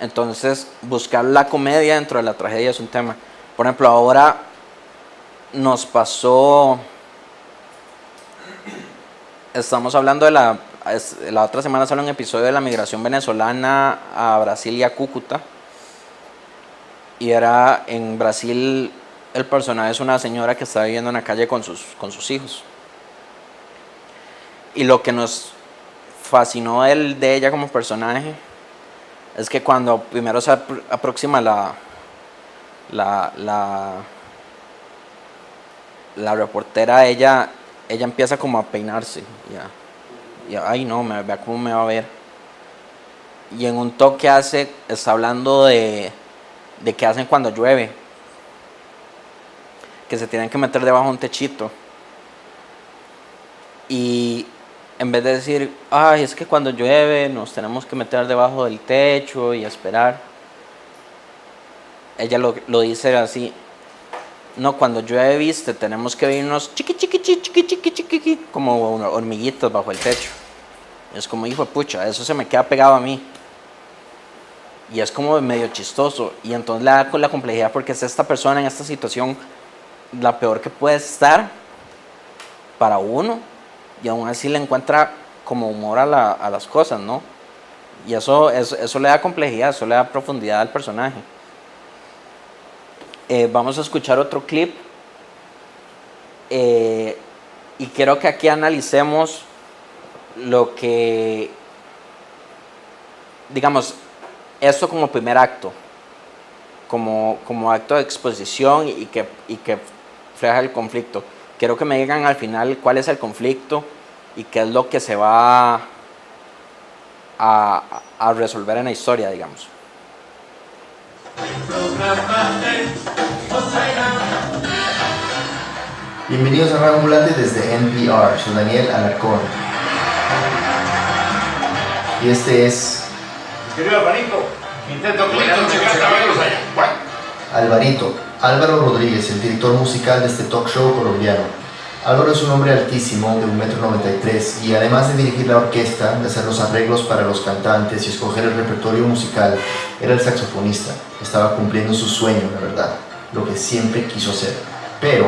Entonces, buscar la comedia dentro de la tragedia es un tema. Por ejemplo, ahora nos pasó... Estamos hablando de la otra semana sale un episodio de la migración venezolana a Brasil y a Cúcuta. Y era en Brasil, el personaje es una señora que está viviendo en la calle con sus hijos. Y lo que nos fascinó de ella como personaje es que cuando primero se aproxima la reportera, ella empieza como a peinarse. Y ay no, vea cómo me va a ver. Y en un toque está hablando de qué hacen cuando llueve, que se tienen que meter debajo de un techito. Y en vez de decir, ay, es que cuando llueve nos tenemos que meter debajo del techo y esperar, ella lo dice así: no, cuando llueve, viste, tenemos que irnos chiqui, como hormiguitas bajo el techo. Es como, hijo de pucha, eso se me queda pegado a mí. Y es como medio chistoso. Y entonces le da con la complejidad porque es esta persona en esta situación la peor que puede estar para uno. Y aún así le encuentra como humor a las cosas, ¿no? Y eso le da complejidad, eso le da profundidad al personaje. Vamos a escuchar otro clip. Y quiero que aquí analicemos lo que, digamos, esto como primer acto, como acto de exposición y que refleja el conflicto. Quiero que me digan al final cuál es el conflicto y qué es lo que se va a resolver en la historia, digamos. Bienvenidos a Radio Ambulante desde NPR, soy Daniel Alarcón. Y este es... Querido Alvarito, intento Clinton, Alvarito, Álvaro Rodríguez, el director musical de este talk show colombiano. Álvaro es un hombre altísimo, de 1,93 m, y además de dirigir la orquesta, de hacer los arreglos para los cantantes y escoger el repertorio musical, era el saxofonista. Estaba cumpliendo su sueño, la verdad, lo que siempre quiso hacer. Pero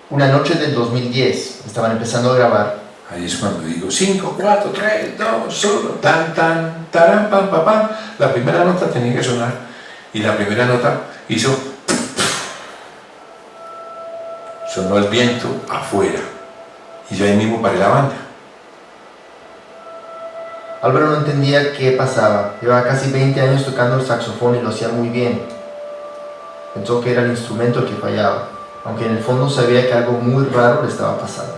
una noche del 2010, estaban empezando a grabar. Ahí es cuando digo 5, 4, 3, 2, 1, tan, tan, taran, pam, pam, pam. La primera nota tenía que sonar y la primera nota hizo... Sonó el viento afuera y yo ahí mismo paré la banda. Álvaro no entendía qué pasaba. Llevaba casi 20 años tocando el saxofón y lo hacía muy bien. Pensó que era el instrumento el que fallaba. aunque en el fondo sabía que algo muy raro le estaba pasando.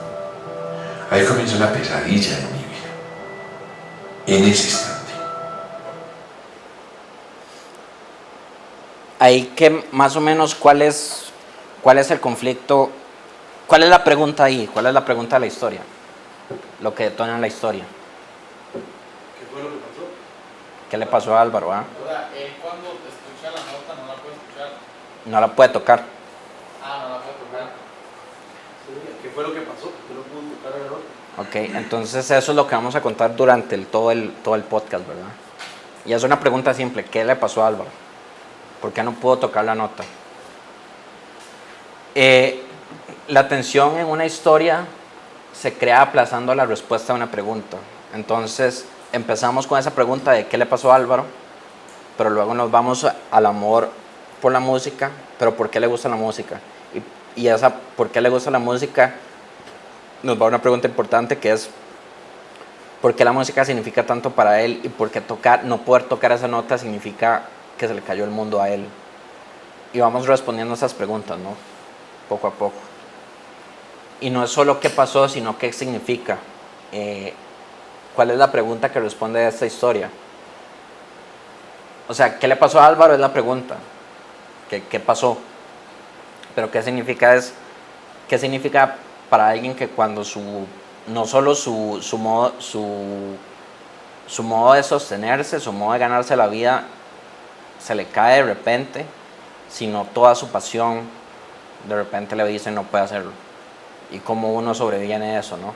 Ahí comienza una pesadilla en mi vida. En ese instante. Ahí que más o menos cuál es el conflicto, cuál es la pregunta ahí, cuál es la pregunta de la historia, lo que detona la historia. ¿Qué fue lo que pasó? ¿Qué le pasó a Álvaro? O sea, él cuando escucha la nota no la puede escuchar. No la puede tocar. No la puede tocar. Sí, ¿qué fue lo que pasó? ¿Qué no pudo tocar el otro? Ok, entonces eso es lo que vamos a contar durante todo el podcast, ¿verdad? Y es una pregunta simple, ¿qué le pasó a Álvaro? ¿Por qué no pudo tocar la nota? La tensión en una historia se crea aplazando la respuesta a una pregunta. Entonces empezamos con esa pregunta de qué le pasó a Álvaro, pero luego nos vamos al amor por la música, pero ¿por qué le gusta la música? Y esa ¿por qué le gusta la música? Nos va a una pregunta importante que es ¿por qué la música significa tanto para él? Y por qué no poder tocar esa nota significa que se le cayó el mundo a él. Y vamos respondiendo esas preguntas, ¿no? Poco a poco. Y no es solo qué pasó, sino qué significa. ¿Cuál es la pregunta que responde a esta historia? O sea, ¿qué le pasó a Álvaro? Es la pregunta. ¿Qué pasó? Pero ¿qué significa para alguien que cuando no solo su modo de sostenerse, su modo de ganarse la vida se le cae de repente, sino toda su pasión de repente le dicen no puede hacerlo? Y cómo uno sobreviene a eso, ¿no?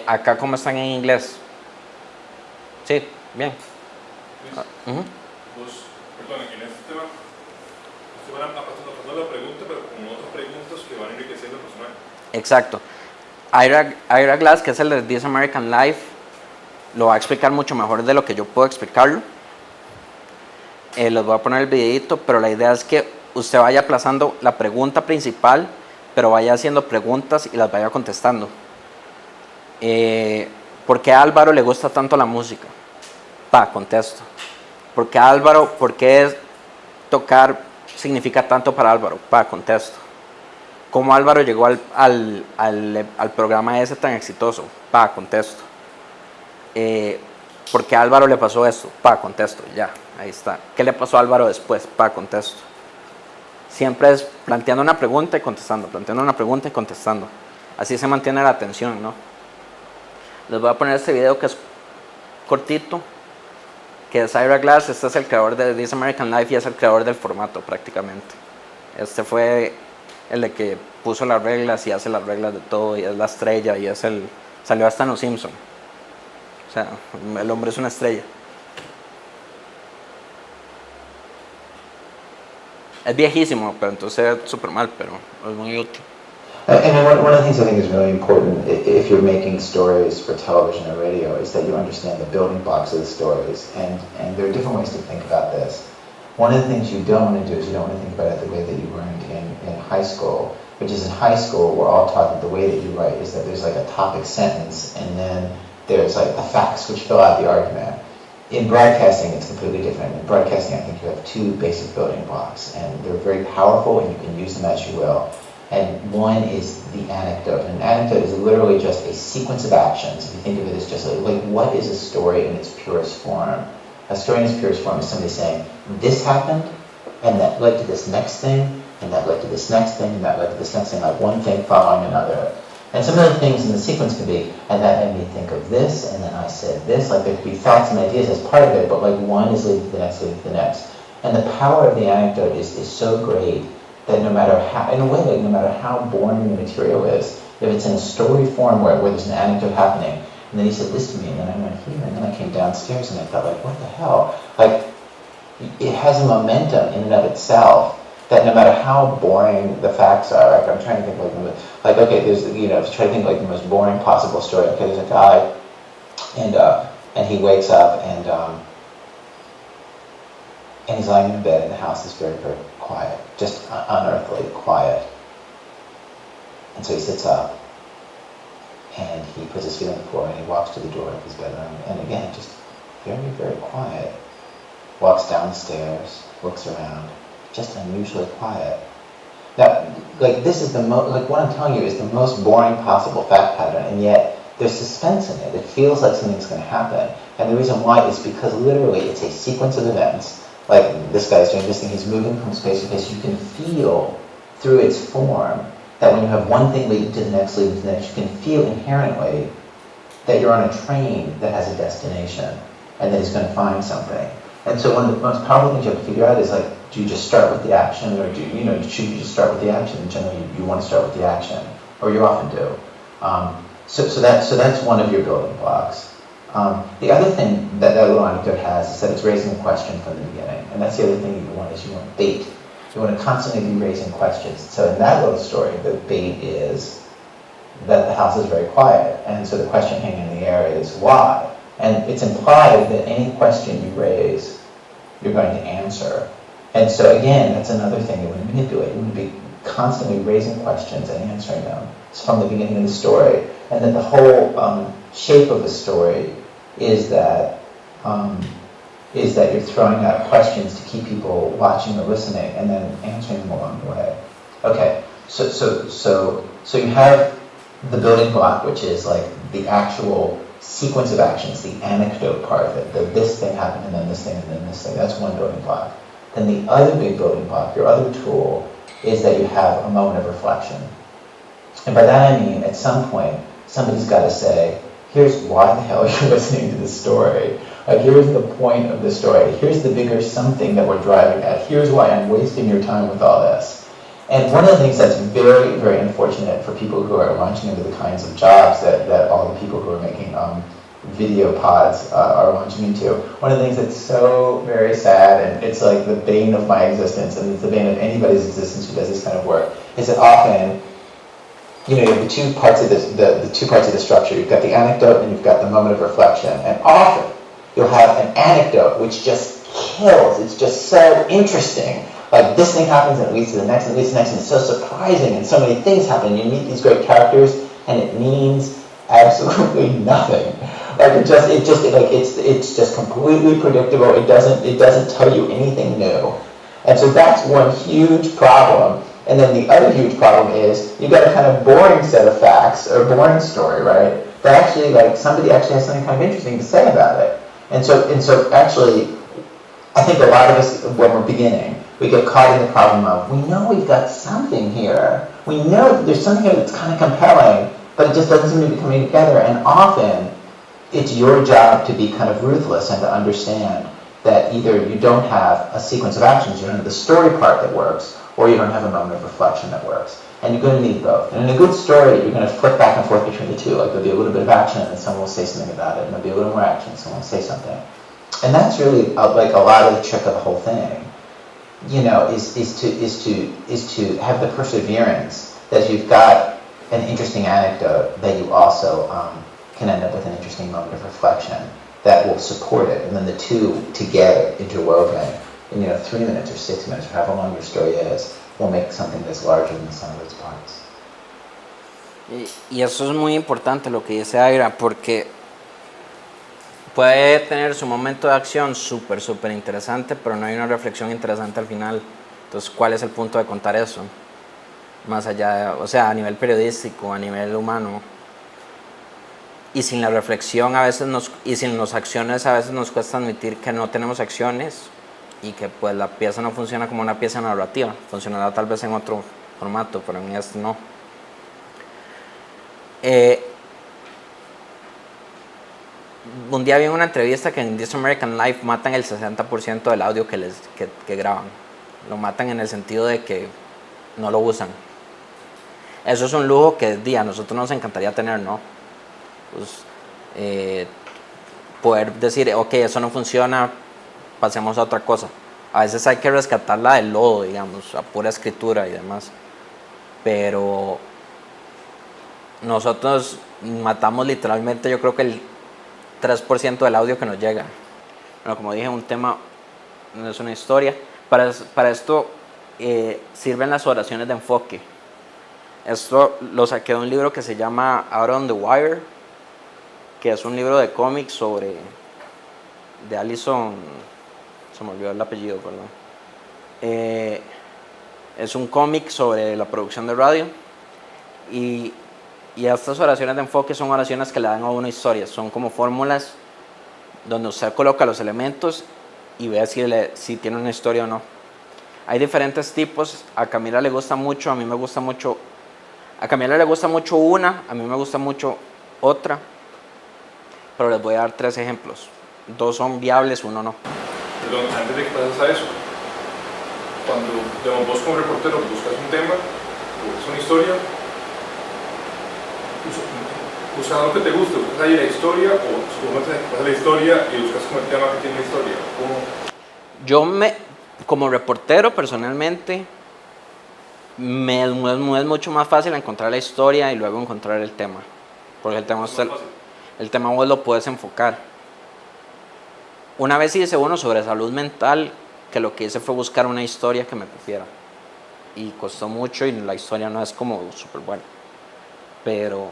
Acá, ¿cómo están en inglés? Sí, bien. Pues, perdón, en este tema estoy pasando la pregunta, pero con otras preguntas que van enriqueciendo el personaje. Exacto. Ira Glass, que es el de This American Life, lo va a explicar mucho mejor de lo que yo puedo explicarlo. Les voy a poner el videito, pero la idea es que usted vaya aplazando la pregunta principal, pero vaya haciendo preguntas y las vaya contestando. ¿Por qué a Álvaro le gusta tanto la música? Contesto. ¿Por qué tocar significa tanto para Álvaro? Contesto. ¿Cómo Álvaro llegó al programa ese tan exitoso? Contesto. ¿Por qué a Álvaro le pasó esto? Contesto, ya, ahí está. ¿Qué le pasó a Álvaro después? Contesto. Siempre es planteando una pregunta y contestando, planteando una pregunta y contestando. Así se mantiene la atención, ¿no? Les voy a poner este video que es cortito, que es Ira Glass. Este es el creador de This American Life y es el creador del formato prácticamente. Este fue el de que puso las reglas y hace las reglas de todo y es la estrella y salió hasta en Los Simpsons. O sea, el hombre es una estrella. Es viejísimo, pero entonces es súper mal, pero es muy útil. And one of the things I think is really important if you're making stories for television or radio is that you understand the building blocks of the stories. And there are different ways to think about this. One of the things you don't want to do is you don't want to think about it the way that you learned in high school, which is in high school we're all taught that the way that you write is that there's like a topic sentence and then there's like the facts which fill out the argument. In broadcasting, it's completely different. In broadcasting, I think you have two basic building blocks, and they're very powerful, and you can use them as you will. And one is the anecdote. And an anecdote is literally just a sequence of actions. If you think of it as just like what is a story in its purest form? A story in its purest form is somebody saying, this happened, and that led to this next thing, and that led to this next thing, and that led to this next thing, like one thing following another. And some of the things in the sequence could be, and that made me think of this, and then I said this. Like there could be facts and ideas as part of it, but like one is leading to the next, leading to the next. And the power of the anecdote is so great that no matter how, in a way, like no matter how boring the material is, if it's in a story form where there's an anecdote happening, and then he said this to me, and then I went here, and then I came downstairs, and I felt like, what the hell? Like, it has a momentum in and of itself that no matter how boring the facts are, like I'm trying to think like okay, there's, you know, try to think like the most boring possible story. Okay, there's a guy, and he wakes up and he's lying in bed, and the house is very, very quiet, just unearthly quiet. And so he sits up, and he puts his feet on the floor, and he walks to the door of his bedroom, and again, just very, very quiet. Walks down the stairs, looks around, just unusually quiet. That, like, this is like, what I'm telling you is the most boring possible fact pattern, and yet there's suspense in it. It feels like something's going to happen. And the reason why is because literally it's a sequence of events. Like, this guy's doing this thing, he's moving from space to space. You can feel through its form that when you have one thing leading to the next, leading to the next, you can feel inherently that you're on a train that has a destination and that it's going to find something. And so one of the most powerful things you have to figure out is, like, do you just start with the action, or should you just start with the action? And generally, you want to start with the action, or you often do. So that's one of your building blocks. The other thing that little anecdote has is that it's raising a question from the beginning, and that's the other thing you want, is you want bait. You want to constantly be raising questions. So in that little story, the bait is that the house is very quiet, and so the question hanging in the air is why? And it's implied that any question you raise, you're going to answer. And so again, that's another thing you want to manipulate. You want to be constantly raising questions and answering them. It's from the beginning of the story. And then the whole shape of the story is that you're throwing out questions to keep people watching or listening, and then answering them along the way. Okay, so you have the building block, which is like the actual sequence of actions, the anecdote part of it. That this thing happened, and then this thing, and then this thing. That's one building block. Then the other big building block, your other tool, is that you have a moment of reflection. And by that I mean, at some point, somebody's got to say, here's why the hell you're listening to this story. Like, here's the point of the story. Here's the bigger something that we're driving at. Here's why I'm wasting your time with all this. And one of the things that's very, very unfortunate for people who are launching into the kinds of jobs that all the people who are making video pods are launching into, one of the things that's so very sad, and it's like the bane of my existence, and it's the bane of anybody's existence who does this kind of work, is that often, you have the two parts of the structure. You've got the anecdote and you've got the moment of reflection. And often you'll have an anecdote which just kills. It's just so interesting. Like, this thing happens and it leads to the next and leads to the next, and it's so surprising, and so many things happen. You meet these great characters and it means absolutely nothing. Like, it's just completely predictable. It doesn't tell you anything new. And so that's one huge problem. And then the other huge problem is you've got a kind of boring set of facts, or boring story, right? That actually, like, somebody actually has something kind of interesting to say about it. And so actually, I think a lot of us, when we're beginning, we get caught in the problem of, we know we've got something here. We know that there's something here that's kind of compelling, but it just doesn't seem to be coming together. And often, it's your job to be kind of ruthless and to understand that either you don't have a sequence of actions, you don't have the story part that works, or you don't have a moment of reflection that works. And you're going to need both. And in a good story, you're going to flip back and forth between the two. Like, there'll be a little bit of action, and someone will say something about it, and there'll be a little more action, and someone will say something. And that's really like a lot of the trick of the whole thing. Is to have the perseverance that you've got an interesting anecdote, that you also can end up with an interesting moment of reflection that will support it, and then the two together, interwoven, in 3 minutes or 6 minutes, or however long your story is, will make something that's larger than the sum of its parts. Y eso es muy importante lo que dice Aira, porque puede tener su momento de acción súper interesante, pero no hay una reflexión interesante al final. Entonces, ¿cuál es el punto de contar eso? Más allá de, a nivel periodístico, a nivel humano. Y sin la reflexión y sin las acciones a veces nos cuesta admitir que no tenemos acciones, y que pues la pieza no funciona como una pieza narrativa. Funcionará tal vez en otro formato, pero en este no. Un día vi en una entrevista que en This American Life matan el 60% del audio que graban. Lo matan en el sentido de que no lo usan. Eso es un lujo que a nosotros nos encantaría tener, ¿no? Pues, poder decir, ok, eso no funciona, pasemos a otra cosa. A veces hay que rescatarla del lodo, digamos, a pura escritura y demás. Pero nosotros matamos literalmente, yo creo que el 3% del audio que nos llega. Bueno, como dije, un tema no es una historia. Para esto sirven las oraciones de enfoque. Esto lo saqué de un libro que se llama Out on the Wire, que es un libro de cómics de Allison, se me olvidó el apellido, perdón. Es un cómic sobre la producción de radio y estas oraciones de enfoque son oraciones que le dan a una historia, son como fórmulas donde usted coloca los elementos y ve si tiene una historia o no. Hay diferentes tipos, a Camila le gusta mucho, a mí me gusta mucho, a Camila le gusta mucho una, a mí me gusta mucho otra, pero les voy a dar 3 ejemplos. 2 son viables, 1 no. Perdón, antes de que pases a eso, cuando digamos, vos como reportero buscas un tema, buscas una historia, buscas algo que te guste, buscas ahí la historia o supongamos que pasas la historia y buscas como el tema que tiene la historia. Como reportero personalmente, me es mucho más fácil encontrar la historia y luego encontrar el tema, porque el tema vos lo puedes enfocar. Una vez hice uno sobre salud mental, que lo que hice fue buscar una historia que me pusiera. Y costó mucho y la historia no es como súper buena. Pero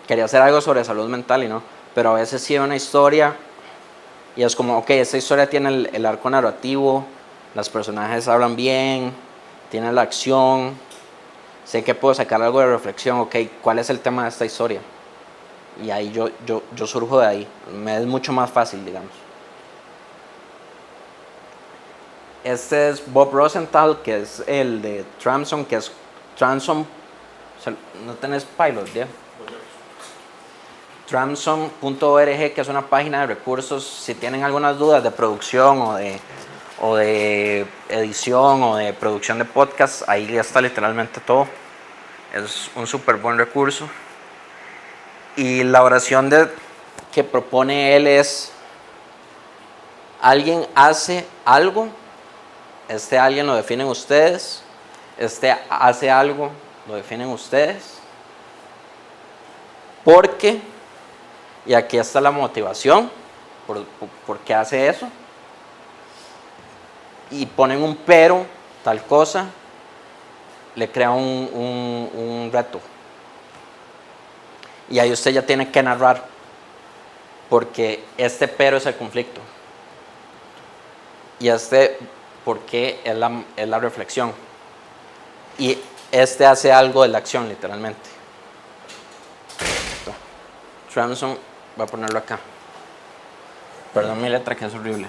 quería hacer algo sobre salud mental y no. Pero a veces sí una historia y es como, ok, esta historia tiene el arco narrativo, los personajes hablan bien, tiene la acción, sé que puedo sacar algo de reflexión, ok, ¿cuál es el tema de esta historia? Y ahí yo surjo de ahí, me es mucho más fácil, digamos. Este es Bob Rosenthal, que es el de Transom, que es Transom, no tenés pilot, ¿ya? Transom.org, que es una página de recursos, si tienen algunas dudas de producción o de edición o de producción de podcast, ahí ya está literalmente todo. Es un súper buen recurso. Y la oración que propone él es: alguien hace algo, este alguien lo definen ustedes, este hace algo, lo definen ustedes, porque, y aquí está la motivación, por qué hace eso, y ponen un pero, tal cosa, le crea un reto. Y ahí usted ya tiene que narrar, porque este pero es el conflicto. Y este porque es la reflexión. Y este hace algo de la acción, literalmente. Transom, voy a ponerlo acá. Perdón mi letra que es horrible.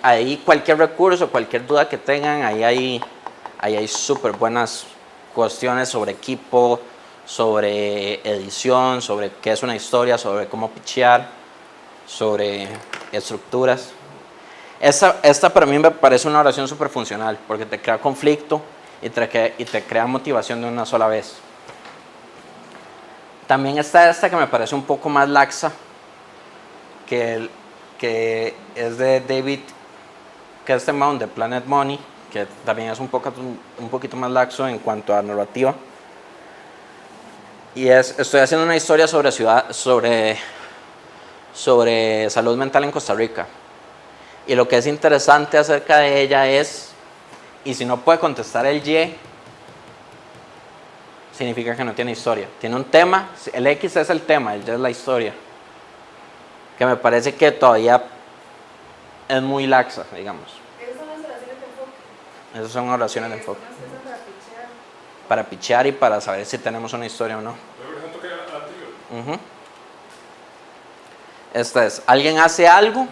Ahí cualquier recurso, cualquier duda que tengan, ahí hay súper buenas cuestiones sobre equipo, sobre edición, sobre qué es una historia, sobre cómo pitchear, sobre estructuras. Esta para mí me parece una oración súper funcional, porque te crea conflicto y te crea motivación de una sola vez. También está esta que me parece un poco más laxa, que es de David Kestenbaum de Planet Money, que también es un poquito más laxo en cuanto a narrativa. Y estoy haciendo una historia sobre salud mental en Costa Rica. Y lo que es interesante acerca de ella es, y si no puede contestar el Y, significa que no tiene historia. Tiene un tema, el X es el tema, el Y es la historia. Que me parece que todavía es muy laxa, digamos. ¿Esas son las oraciones de enfoque? Esas son oraciones de enfoque. Para pitchear y para saber si tenemos una historia o no. Esta es, alguien hace algo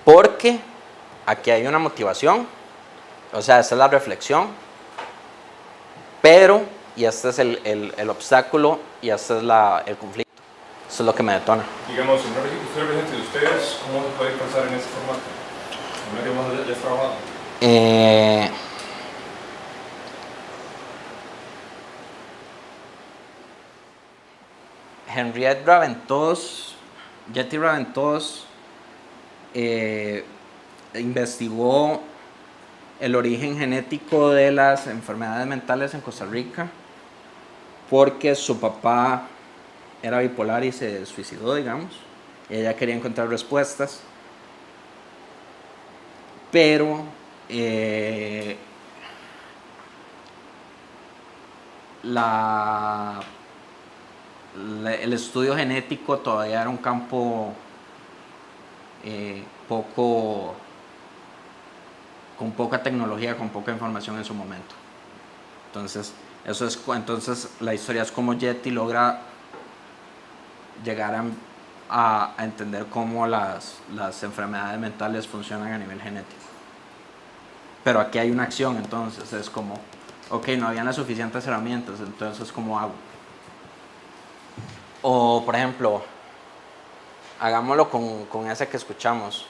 porque aquí hay una motivación, o sea, esta es la reflexión, pero, y este es el obstáculo y este es el conflicto. Eso es lo que me detona. Digamos, en una historia presente de ustedes, ¿cómo se puede pensar en ese formato? ¿Cómo es que hemos ya trabajado? Henriette Raventós, Jetty Raventós, investigó el origen genético de las enfermedades mentales en Costa Rica porque su papá era bipolar y se suicidó, digamos, y ella quería encontrar respuestas, pero el estudio genético todavía era un campo con poca tecnología, con poca información en su momento. Entonces, entonces la historia es cómo Yeti logra llegar a entender cómo las enfermedades mentales funcionan a nivel genético. Pero aquí hay una acción, entonces es como, ok, no habían las suficientes herramientas, entonces ¿cómo hago? O, por ejemplo, hagámoslo con ese que escuchamos.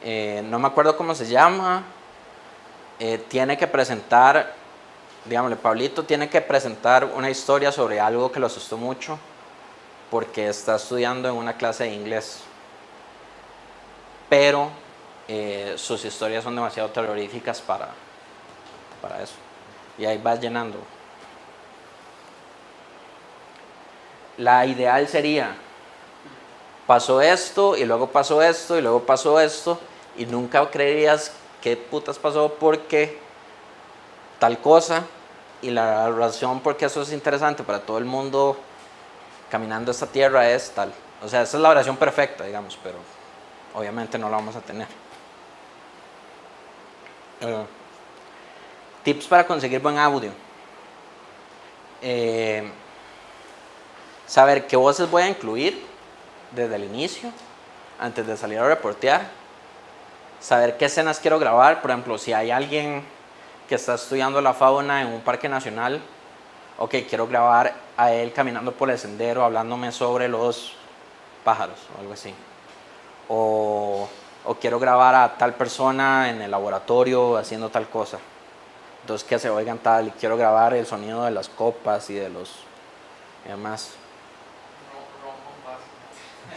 No me acuerdo cómo se llama. Tiene que presentar, digámosle, Pablito tiene que presentar una historia sobre algo que lo asustó mucho porque está estudiando en una clase de inglés. Pero sus historias son demasiado terroríficas para eso. Y ahí vas llenando. La ideal sería, pasó esto y luego pasó esto y luego pasó esto y nunca creerías qué putas pasó porque tal cosa, y la razón por qué eso es interesante para todo el mundo caminando esta tierra es tal. O sea, esa es la oración perfecta, digamos, pero obviamente no la vamos a tener. Tips para conseguir buen audio. Saber qué voces voy a incluir desde el inicio, antes de salir a reportear. Saber qué escenas quiero grabar. Por ejemplo, si hay alguien que está estudiando la fauna en un parque nacional, ok, quiero grabar a él caminando por el sendero hablándome sobre los pájaros o algo así. O quiero grabar a tal persona en el laboratorio haciendo tal cosa. Entonces que se oigan tal, y quiero grabar el sonido de las copas y de los y demás.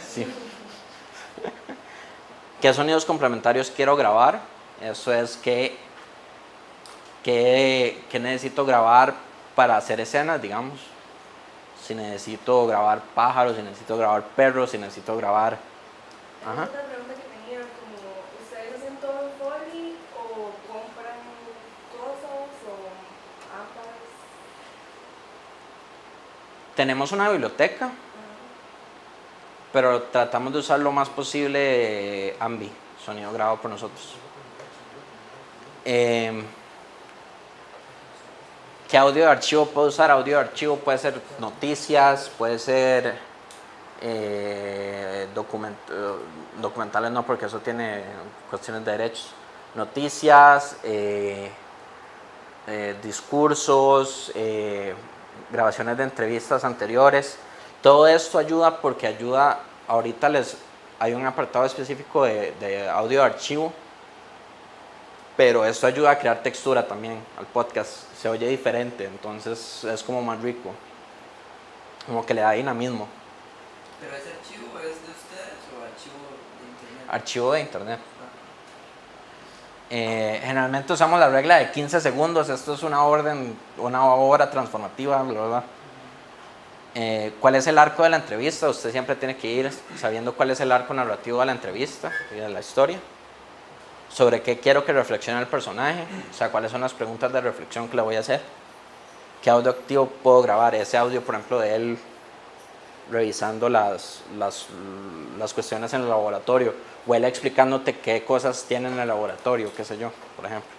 Sí. ¿Qué sonidos complementarios quiero grabar? Eso es que necesito grabar para hacer escenas, digamos. Si necesito grabar pájaros, si necesito grabar perros, si necesito grabar... Ajá. Otra pregunta que tenía, como, ¿ustedes hacen todo en Foley o compran cosas o ambas? Tenemos una biblioteca, pero tratamos de usar lo más posible Ambi, sonido grabado por nosotros. ¿Qué audio de archivo puedo usar? Audio de archivo puede ser noticias, puede ser documentales, no, porque eso tiene cuestiones de derechos. Noticias, discursos, grabaciones de entrevistas anteriores. Todo esto ayuda porque ayuda, ahorita hay un apartado específico de audio de archivo, pero esto ayuda a crear textura también al podcast, se oye diferente, entonces es como más rico, como que le da dinamismo. ¿Pero ese archivo es de ustedes o archivo de internet? Archivo de internet. Generalmente usamos la regla de 15 segundos, esto es una obra transformativa, bla, bla, bla. ¿Cuál es el arco de la entrevista? Usted siempre tiene que ir sabiendo cuál es el arco narrativo de la entrevista y de la historia. Sobre qué quiero que reflexione el personaje, o sea, cuáles son las preguntas de reflexión que le voy a hacer. ¿Qué audio activo puedo grabar? Ese audio, por ejemplo, de él revisando las cuestiones en el laboratorio, o él explicándote qué cosas tiene en el laboratorio, qué sé yo, por ejemplo.